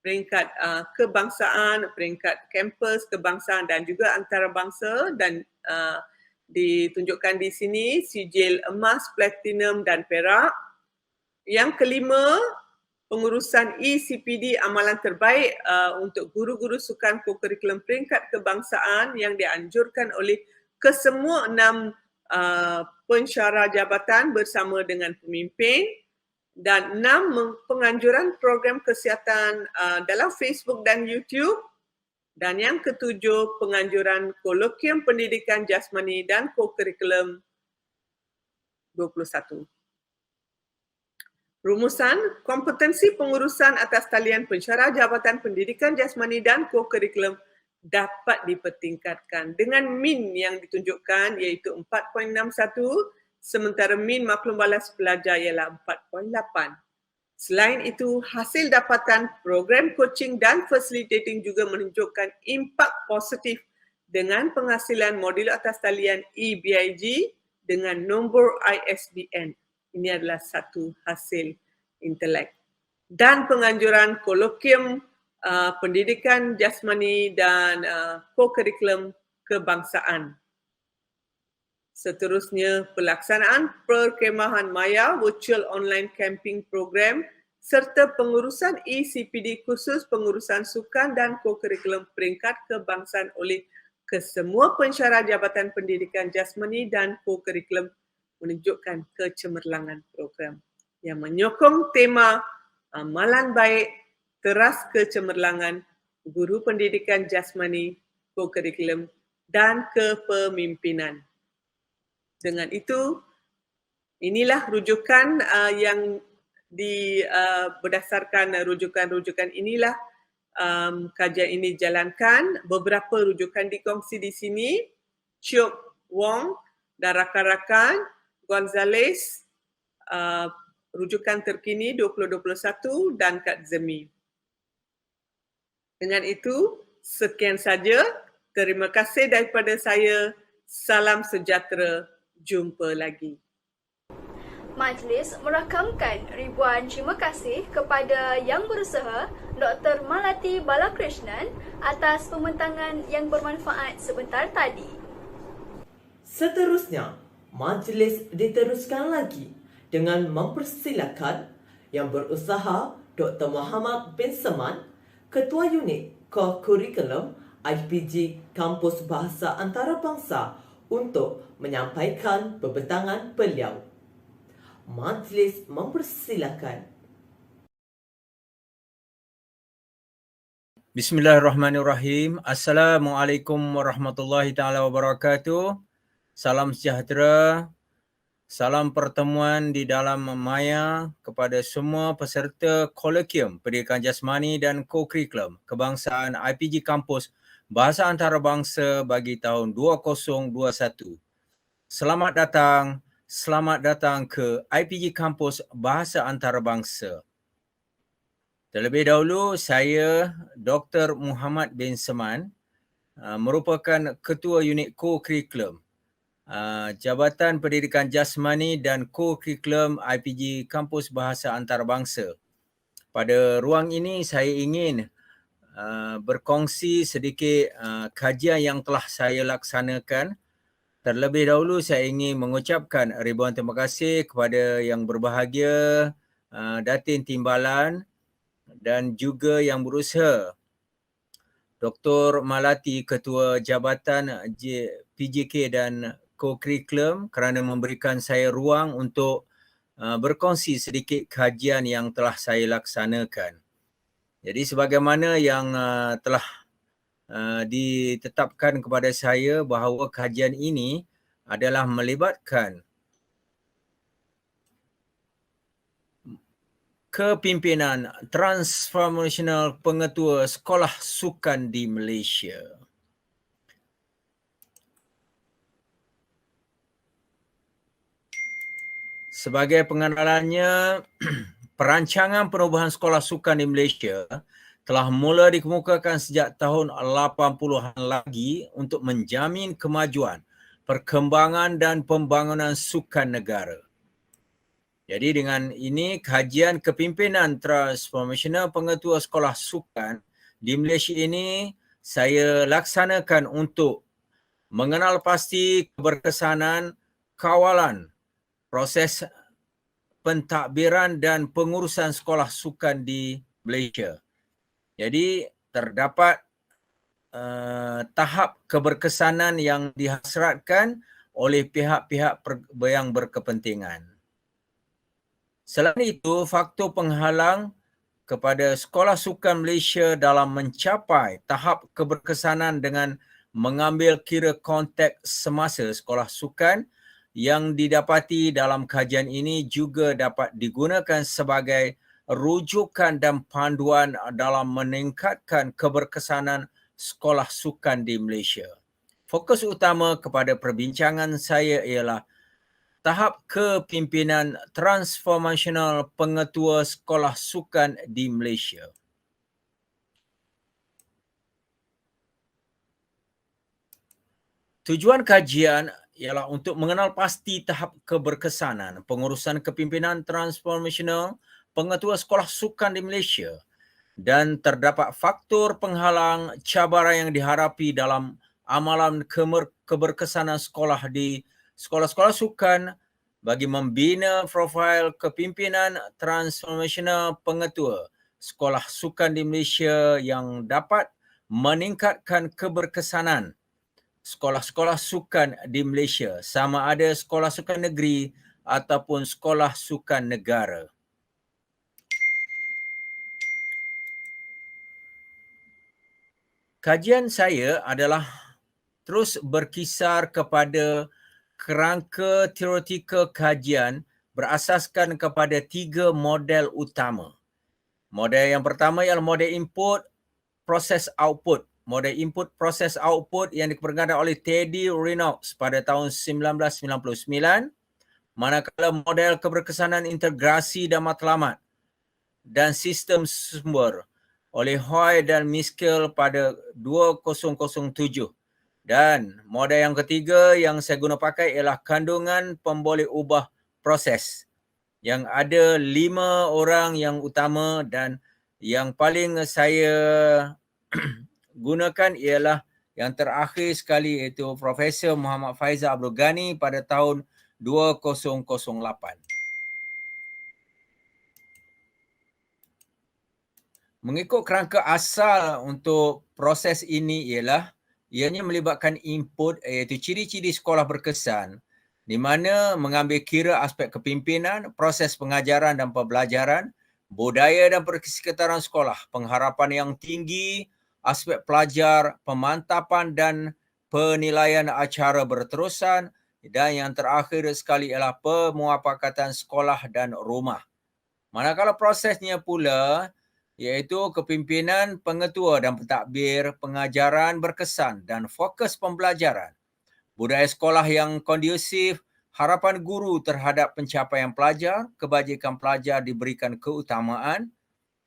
peringkat kebangsaan, peringkat kampus kebangsaan dan juga antarabangsa, dan ditunjukkan di sini sijil emas, platinum dan perak. Yang kelima, pengurusan ECPD amalan terbaik untuk guru-guru sukan co-curriculum peringkat kebangsaan yang dianjurkan oleh kesemua 6 pensyarah jabatan bersama dengan pemimpin. Dan 6, penganjuran program kesihatan dalam Facebook dan YouTube. Dan yang ketujuh, penganjuran kolokium pendidikan jasmani dan co-curriculum 21. Rumusan, kompetensi pengurusan atas talian pensyarah Jabatan Pendidikan Jasmani dan Co-curriculum dapat dipertingkatkan dengan min yang ditunjukkan iaitu 4.61, sementara min maklum balas pelajar ialah 4.8. Selain itu, hasil dapatan program coaching dan facilitating juga menunjukkan impak positif dengan penghasilan modul atas talian EBIG dengan nombor ISBN. Ini adalah satu hasil intelek. Dan penganjuran kolokium pendidikan jasmani dan co-curriculum kebangsaan. Seterusnya, pelaksanaan perkemahan maya virtual online camping program serta pengurusan ECPD khusus pengurusan sukan dan co-curriculum peringkat kebangsaan oleh kesemua pensyarah Jabatan Pendidikan Jasmani dan co-curriculum menunjukkan kecemerlangan program yang menyokong tema amalan baik, teras kecemerlangan, guru pendidikan jasmani, co-curriculum dan kepemimpinan. Dengan itu, inilah rujukan yang berdasarkan rujukan-rujukan inilah kajian ini dijalankan. Beberapa rujukan dikongsi di sini. Chiok Wong dan rakan-rakan, Gonzales, rujukan terkini 2021 dan Kak Zemi. Dengan itu, sekian saja. Terima kasih daripada saya. Salam sejahtera. Jumpa lagi. Majlis merakamkan ribuan terima kasih kepada Yang Berusaha Dr. Malati Balakrishnan atas pembentangan yang bermanfaat sebentar tadi. Seterusnya, majlis diteruskan lagi dengan mempersilakan Yang Berusaha Dr. Muhammad bin Seman, Ketua Unit Co-curriculum IPG Kampus Bahasa Antarabangsa untuk menyampaikan pembentangan beliau. Majlis mempersilakan. Bismillahirrahmanirrahim. Assalamualaikum warahmatullahi taala wabarakatuh. Salam sejahtera. Salam pertemuan di dalam maya kepada semua peserta Kolokium Pendidikan Jasmani dan Co-Curriculum Kebangsaan IPG Kampus Bahasa Antarabangsa bagi tahun 2021. Selamat datang ke IPG Kampus Bahasa Antarabangsa. Terlebih dahulu, saya Dr. Muhammad bin Seman, merupakan Ketua Unit Co-Curriculum Jabatan Pendidikan Jasmani dan Co-Curriculum IPG Kampus Bahasa Antarabangsa. Pada ruang ini saya ingin berkongsi sedikit kajian yang telah saya laksanakan. Terlebih dahulu saya ingin mengucapkan ribuan terima kasih kepada yang berbahagia, Datin Timbalan dan juga yang berusaha, Dr. Malati, Ketua Jabatan PJK dan Co-Curriculum, kerana memberikan saya ruang untuk berkongsi sedikit kajian yang telah saya laksanakan. Jadi sebagaimana yang telah ditetapkan kepada saya bahawa kajian ini adalah melibatkan kepimpinan transformational pengetua sekolah sukan di Malaysia. Sebagai pengenalannya, perancangan perubahan sekolah sukan di Malaysia telah mula dikemukakan sejak tahun 80-an lagi untuk menjamin kemajuan, perkembangan dan pembangunan sukan negara. Jadi dengan ini, kajian kepimpinan transformational pengetua sekolah sukan di Malaysia ini saya laksanakan untuk mengenal pasti keberkesanan, kawalan, proses pentadbiran dan pengurusan sekolah sukan di Malaysia. Jadi terdapat tahap keberkesanan yang dihasratkan oleh pihak-pihak yang berkepentingan. Selain itu, faktor penghalang kepada sekolah sukan Malaysia dalam mencapai tahap keberkesanan dengan mengambil kira konteks semasa sekolah sukan yang didapati dalam kajian ini juga dapat digunakan sebagai rujukan dan panduan dalam meningkatkan keberkesanan sekolah sukan di Malaysia. Fokus utama kepada perbincangan saya ialah tahap kepimpinan transformational pengetua sekolah sukan di Malaysia. Tujuan kajian ialah untuk mengenal pasti tahap keberkesanan pengurusan kepimpinan transformational pengetua sekolah sukan di Malaysia dan terdapat faktor penghalang cabaran yang dihadapi dalam amalan keberkesanan sekolah di sekolah-sekolah sukan bagi membina profil kepimpinan transformational pengetua sekolah sukan di Malaysia yang dapat meningkatkan keberkesanan sekolah-sekolah sukan di Malaysia, sama ada sekolah sukan negeri ataupun sekolah sukan negara. Kajian saya adalah terus berkisar kepada kerangka teoretikal kajian berasaskan kepada 3 model utama. Model yang pertama ialah model input, proses output. Model input, proses output yang diperkenalkan oleh Teddy Reynolds pada tahun 1999, manakala model keberkesanan integrasi dan matlamat dan sistem sumber oleh Hoy dan Miskell pada 2007. Dan model yang ketiga yang saya guna pakai ialah kandungan pemboleh ubah proses yang ada 5 orang yang utama dan yang paling saya gunakan ialah yang terakhir sekali iaitu Profesor Muhammad Faizal Abdul Ghani pada tahun 2008. Mengikut kerangka asal untuk proses ini ialah ianya melibatkan input iaitu ciri-ciri sekolah berkesan di mana mengambil kira aspek kepimpinan, proses pengajaran dan pembelajaran, budaya dan persekitaran sekolah, pengharapan yang tinggi, aspek pelajar, pemantapan dan penilaian acara berterusan, dan yang terakhir sekali ialah pemuapakatan sekolah dan rumah. Manakala prosesnya pula iaitu kepimpinan, pengetua dan pentadbir, pengajaran berkesan dan fokus pembelajaran, budaya sekolah yang kondusif, harapan guru terhadap pencapaian pelajar, kebajikan pelajar diberikan keutamaan,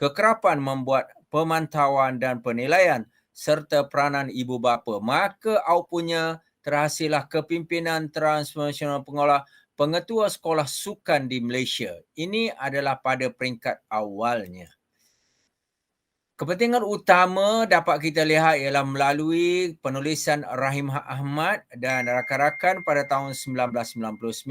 kekerapan membuat pemantauan dan penilaian serta peranan ibu bapa, maka outputnya terhasillah kepimpinan transformasional pengolah pengetua sekolah sukan di Malaysia. Ini adalah pada peringkat awalnya. Kepentingan utama dapat kita lihat ialah melalui penulisan Rahim Ahmad dan rakan-rakan pada tahun 1999,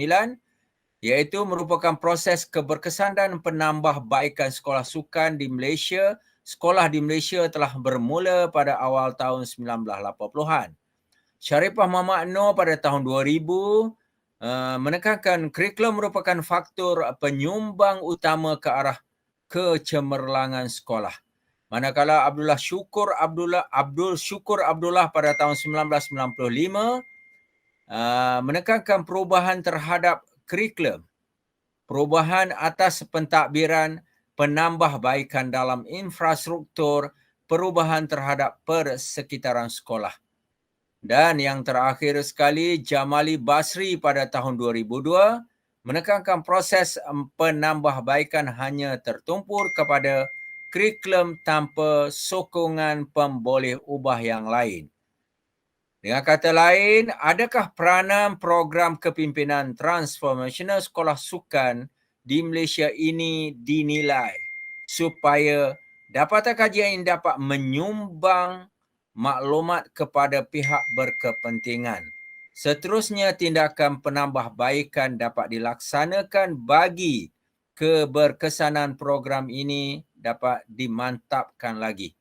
iaitu merupakan proses keberkesan dan penambahbaikan sekolah sukan di Malaysia. Sekolah di Malaysia telah bermula pada awal tahun 1980-an. Sharifah Muhammad Noor pada tahun 2000 menekankan kurikulum merupakan faktor penyumbang utama ke arah kecemerlangan sekolah. Manakala Abdul Syukur Abdullah pada tahun 1995 menekankan perubahan terhadap kurikulum, perubahan atas pentadbiran, penambahbaikan dalam infrastruktur, perubahan terhadap persekitaran sekolah. Dan yang terakhir sekali, Jamali Basri pada tahun 2002 menekankan proses penambahbaikan hanya tertumpur kepada kurikulum tanpa sokongan pemboleh ubah yang lain. Dengan kata lain, adakah peranan program kepimpinan transformasional sekolah sukan di Malaysia ini dinilai supaya dapatan kajian ini dapat menyumbang maklumat kepada pihak berkepentingan. Seterusnya, tindakan penambahbaikan dapat dilaksanakan bagi keberkesanan program ini dapat dimantapkan lagi.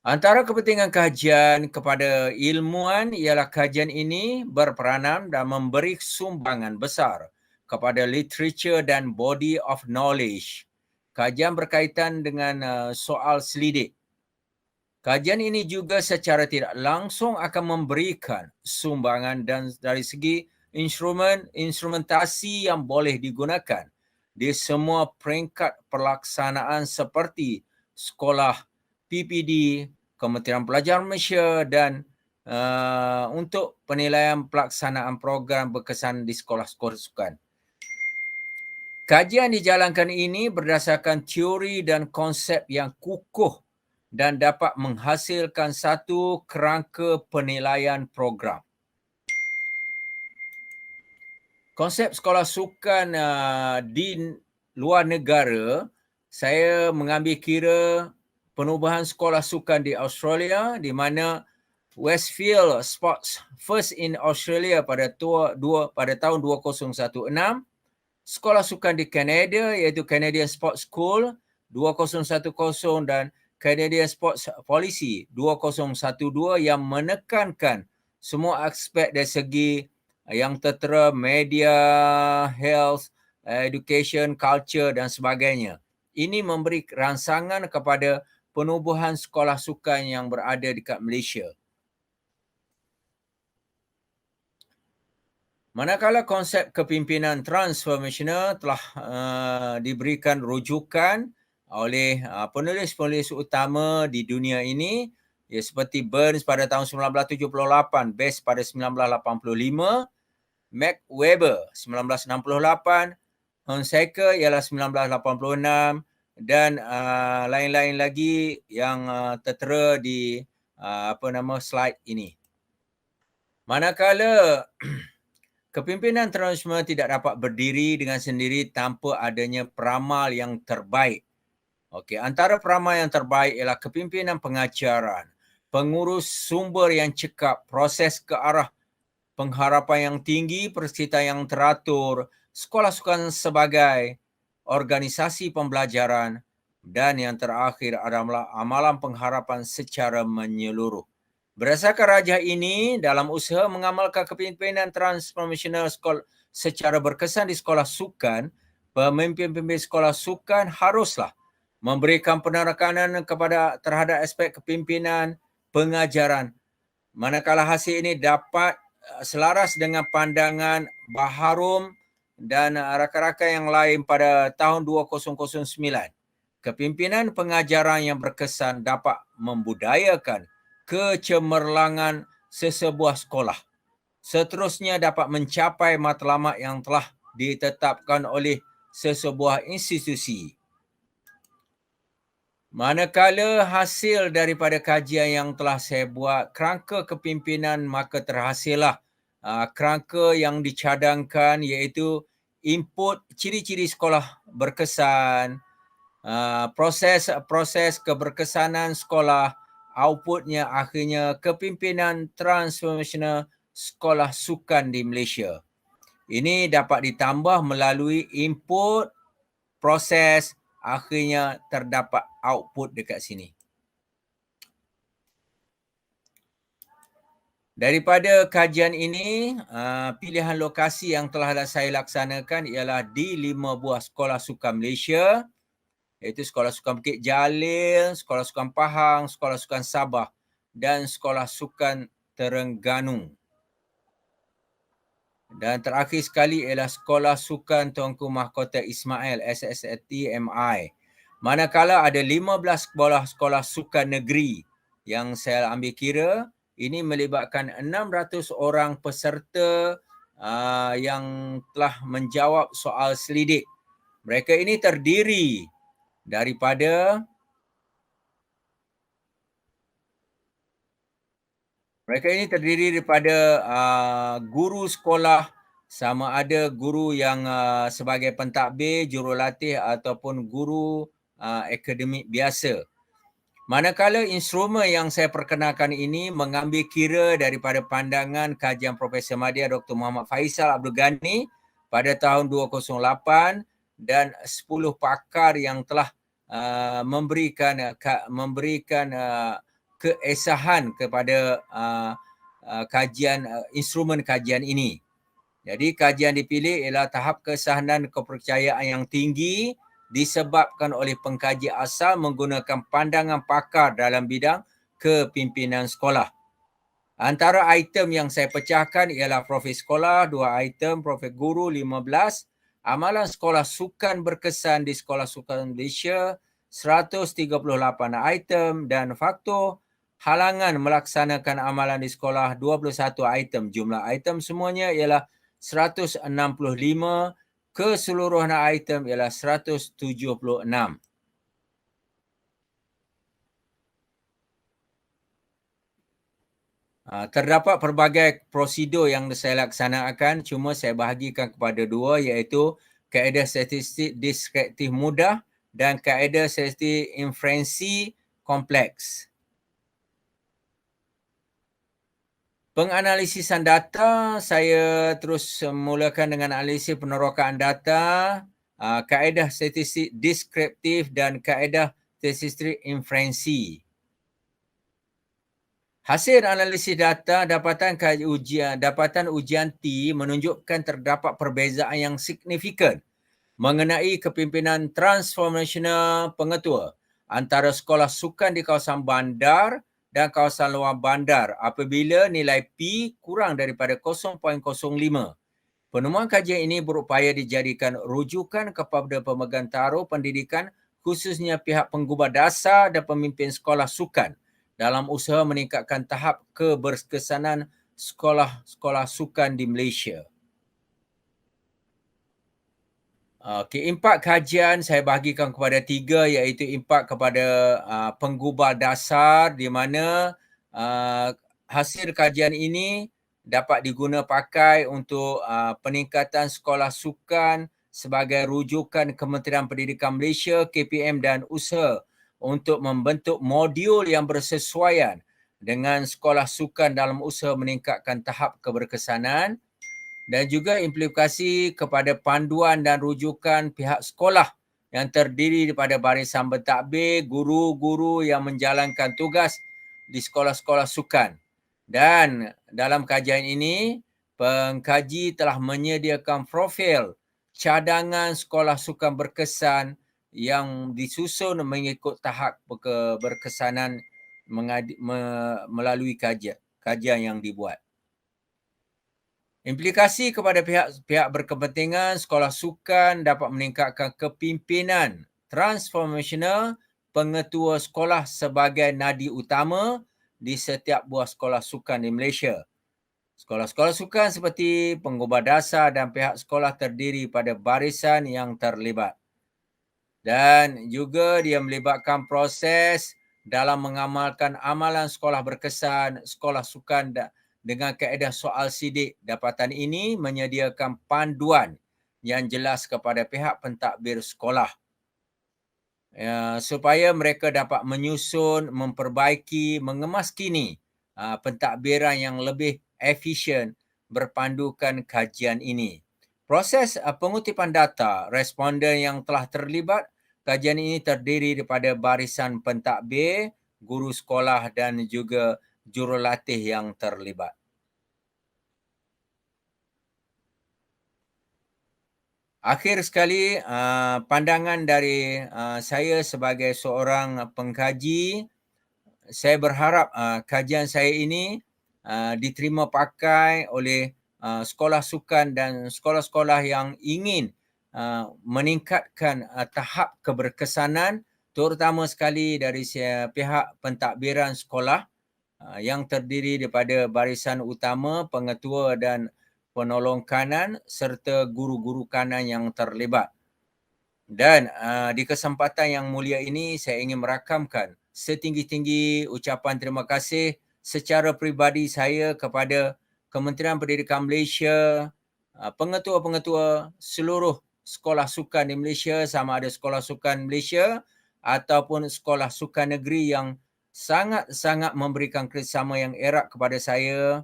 Antara kepentingan kajian kepada ilmuwan ialah kajian ini berperanan dan memberi sumbangan besar kepada literature dan body of knowledge. Kajian berkaitan dengan soal selidik. Kajian ini juga secara tidak langsung akan memberikan sumbangan dan dari segi instrumentasi yang boleh digunakan di semua peringkat pelaksanaan seperti sekolah, PPD, Kementerian Pelajaran Malaysia dan untuk penilaian pelaksanaan program berkesan di sekolah-sekolah sukan. Kajian dijalankan ini berdasarkan teori dan konsep yang kukuh dan dapat menghasilkan satu kerangka penilaian program. Konsep sekolah sukan di luar negara, saya mengambil kira penubuhan sekolah sukan di Australia di mana Westfield Sports First in Australia pada tahun 2016, sekolah sukan di Kanada iaitu Canadian Sports School 2010 dan Canadian Sports Policy 2012 yang menekankan semua aspek dari segi yang tertera media, health, education, culture dan sebagainya. Ini memberi rangsangan kepada penubuhan sekolah sukan yang berada dekat Malaysia. Manakala konsep kepimpinan transformasional telah diberikan rujukan oleh penulis-penulis utama di dunia ini, ya, seperti Burns pada tahun 1978, Best pada 1985, Max Weber 1968, Hunsaker ialah 1986 dan lain-lain lagi yang tertera di slide ini. Manakala kepimpinan transformasional tidak dapat berdiri dengan sendiri tanpa adanya peramal yang terbaik. Okey, antara peramal yang terbaik ialah kepimpinan pengajaran, pengurus sumber yang cekap, proses ke arah pengharapan yang tinggi, persekitaran yang teratur, sekolah sukan sebagai organisasi pembelajaran dan yang terakhir adalah amalan pengharapan secara menyeluruh. Berdasarkan rajah ini, dalam usaha mengamalkan kepimpinan transformasional secara berkesan di sekolah sukan, pemimpin-pemimpin sekolah sukan haruslah memberikan penekanan terhadap aspek kepimpinan pengajaran. Manakala hasil ini dapat selaras dengan pandangan Baharum dan rakan-rakan yang lain pada tahun 2009. Kepimpinan pengajaran yang berkesan dapat membudayakan kecemerlangan sesebuah sekolah. Seterusnya dapat mencapai matlamat yang telah ditetapkan oleh sesebuah institusi. Manakala hasil daripada kajian yang telah saya buat, kerangka kepimpinan, maka terhasillah kerangka yang dicadangkan iaitu input ciri-ciri sekolah berkesan, proses keberkesanan sekolah, outputnya akhirnya kepimpinan transformasional sekolah sukan di Malaysia. Ini dapat ditambah melalui input, proses, akhirnya terdapat output dekat sini. Daripada kajian ini, pilihan lokasi yang telah saya laksanakan ialah di 5 buah sekolah sukan Malaysia, iaitu Sekolah Sukan Bukit Jalil, Sekolah Sukan Pahang, Sekolah Sukan Sabah dan Sekolah Sukan Terengganu. Dan terakhir sekali ialah Sekolah Sukan Tuanku Mahkota Ismail, SSTMI. Manakala ada 15 sekolah sukan negeri yang saya ambil kira, ini melibatkan 600 orang peserta yang telah menjawab soal selidik. Mereka ini terdiri daripada guru sekolah, sama ada guru yang sebagai pentadbir, jurulatih ataupun guru akademik biasa. Manakala instrumen yang saya perkenalkan ini mengambil kira daripada pandangan kajian Profesor Madya Dr. Muhammad Faisal Abdul Ghani pada tahun 2008 dan 10 pakar yang telah memberikan keesahan kepada instrumen kajian ini. Jadi kajian dipilih ialah tahap kesahanan kepercayaan yang tinggi disebabkan oleh pengkaji asal menggunakan pandangan pakar dalam bidang kepimpinan sekolah. Antara item yang saya pecahkan ialah profil sekolah 2 item, profil guru 15, amalan sekolah sukan berkesan di Sekolah Sukan Malaysia 138 item dan faktor halangan melaksanakan amalan di sekolah 21 item. Jumlah item semuanya ialah 165, keseluruhan item ialah 176. Terdapat pelbagai prosedur yang saya laksanakan, cuma saya bahagikan kepada 2 iaitu kaedah statistik deskriptif mudah dan kaedah statistik inferensi kompleks. Penganalisisan data, saya terus mulakan dengan analisis penerokaan data, kaedah statistik deskriptif dan kaedah statistik inferensi. Hasil analisis data dapatan ujian T menunjukkan terdapat perbezaan yang signifikan mengenai kepimpinan transformasional pengetua antara sekolah sukan di kawasan bandar dan kawasan luar bandar apabila nilai P kurang daripada 0.05. Penemuan kajian ini berupaya dijadikan rujukan kepada pemegang taruh pendidikan khususnya pihak penggubah dasar dan pemimpin sekolah sukan dalam usaha meningkatkan tahap keberkesanan sekolah-sekolah sukan di Malaysia. Impak kajian saya bahagikan kepada 3 iaitu impak kepada penggubal dasar di mana hasil kajian ini dapat diguna pakai untuk peningkatan sekolah sukan sebagai rujukan Kementerian Pendidikan Malaysia, KPM dan usaha untuk membentuk modul yang bersesuaian dengan sekolah sukan dalam usaha meningkatkan tahap keberkesanan. Dan juga implikasi kepada panduan dan rujukan pihak sekolah yang terdiri daripada barisan pentadbir, guru-guru yang menjalankan tugas di sekolah-sekolah sukan. Dan dalam kajian ini, pengkaji telah menyediakan profil cadangan sekolah sukan berkesan yang disusun mengikut tahap berkesanan melalui kajian yang dibuat. Implikasi kepada pihak berkepentingan, sekolah sukan dapat meningkatkan kepimpinan transformational pengetua sekolah sebagai nadi utama di setiap buah sekolah sukan di Malaysia. Sekolah-sekolah sukan seperti pengubat dasar dan pihak sekolah terdiri pada barisan yang terlibat. Dan juga dia melibatkan proses dalam mengamalkan amalan sekolah berkesan, sekolah sukan dengan kaedah soal sidik. Dapatan ini menyediakan panduan yang jelas kepada pihak pentadbir sekolah supaya mereka dapat menyusun, memperbaiki, mengemaskini pentadbiran yang lebih efisien berpandukan kajian ini. Proses pengutipan data responden yang telah terlibat kajian ini terdiri daripada barisan pentadbir, guru sekolah dan juga jurulatih yang terlibat. Akhir sekali, pandangan dari saya sebagai seorang pengkaji, saya berharap kajian saya ini diterima pakai oleh sekolah sukan dan sekolah-sekolah yang ingin meningkatkan tahap keberkesanan, terutama sekali dari pihak pentadbiran sekolah yang terdiri daripada barisan utama, pengetua dan penolong kanan serta guru-guru kanan yang terlibat. Dan di kesempatan yang mulia ini saya ingin merakamkan setinggi-tinggi ucapan terima kasih secara peribadi saya kepada Kementerian Pendidikan Malaysia, pengetua-pengetua seluruh sekolah sukan di Malaysia, sama ada sekolah sukan Malaysia ataupun sekolah sukan negeri yang sangat-sangat memberikan kerjasama yang erat kepada saya,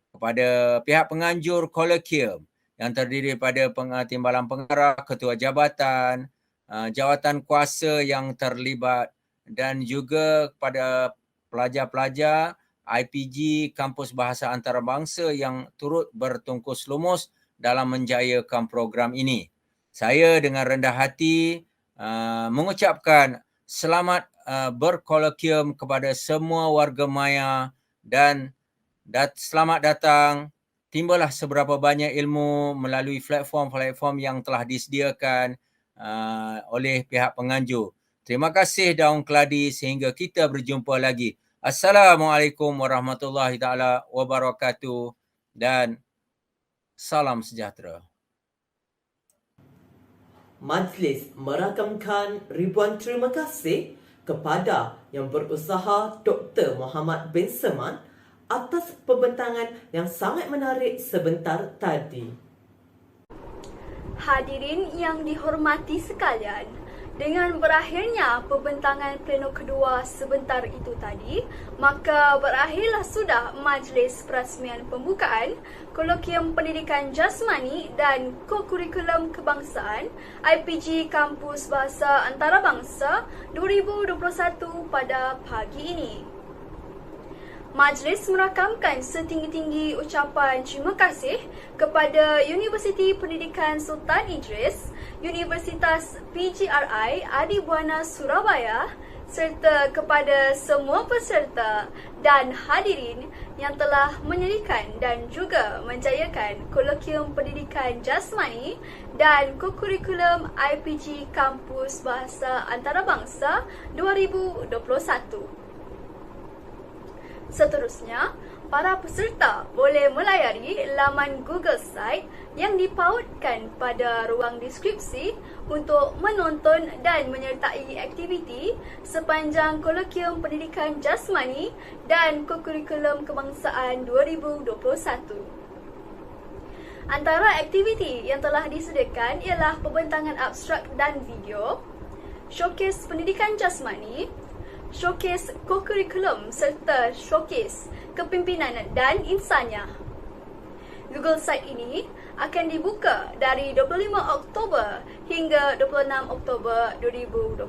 kepada pihak penganjur kolokium yang terdiri daripada timbalan pengarah, ketua jabatan, jawatan kuasa yang terlibat dan juga kepada pelajar-pelajar IPG Kampus Bahasa Antarabangsa yang turut bertungkus lumus dalam menjayakan program ini. Saya dengan rendah hati mengucapkan selamat berkolokium kepada semua warga maya dan selamat datang. Timbalah seberapa banyak ilmu melalui platform-platform yang telah disediakan oleh pihak penganjur. Terima kasih Daun Keladi, sehingga kita berjumpa lagi. Assalamualaikum warahmatullahi taala wabarakatuh dan salam sejahtera. Majlis merakamkan ribuan terima kasih kepada Yang Berusaha Dr. Muhammad bin Seman atas pembentangan yang sangat menarik sebentar tadi. Hadirin yang dihormati sekalian, dengan berakhirnya pembentangan pleno kedua sebentar itu tadi, maka berakhirlah sudah majlis perasmian pembukaan Kolokium Pendidikan Jasmani dan Kokurikulum Kebangsaan IPG Kampus Bahasa Antarabangsa 2021 pada pagi ini. Majlis merakamkan setinggi-tinggi ucapan terima kasih kepada Universiti Pendidikan Sultan Idris, Universitas PGRI Adibuana Surabaya serta kepada semua peserta dan hadirin yang telah menyediakan dan juga menjayakan Kolokium Pendidikan Jasmani dan Kokurikulum IPG Kampus Bahasa Antarabangsa 2021. Seterusnya, para peserta boleh melayari laman Google Site yang dipautkan pada ruang deskripsi untuk menonton dan menyertai aktiviti sepanjang Kolokium Pendidikan Jasmani dan Kokurikulum Kebangsaan 2021. Antara aktiviti yang telah disediakan ialah pembentangan abstrak dan video, showcase pendidikan jasmani, showcase kokurikulum serta showcase kepimpinan dan insanya. Google Site ini akan dibuka dari 25 Oktober hingga 26 Oktober 2021.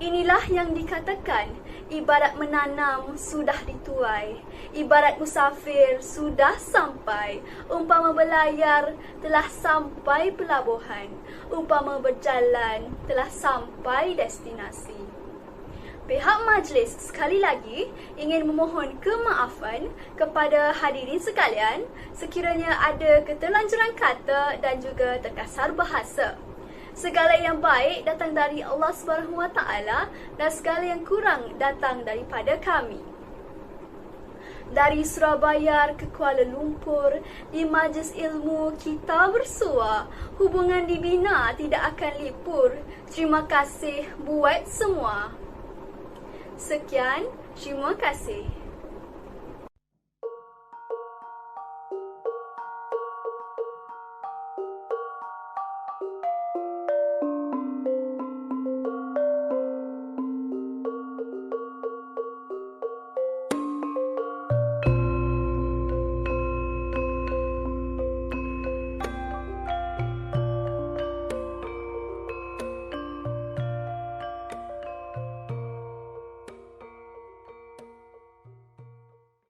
Inilah yang dikatakan ibarat menanam sudah dituai, ibarat musafir sudah sampai, umpama berlayar telah sampai pelabuhan, umpama berjalan telah sampai destinasi. Pihak majlis sekali lagi ingin memohon kemaafan kepada hadirin sekalian sekiranya ada keterlanjuran kata dan juga terkasar bahasa. Segala yang baik datang dari Allah SWT dan segala yang kurang datang daripada kami. Dari Surabaya ke Kuala Lumpur, di majlis ilmu kita bersua, hubungan dibina tidak akan lipur. Terima kasih buat semua. Sekian, terima kasih.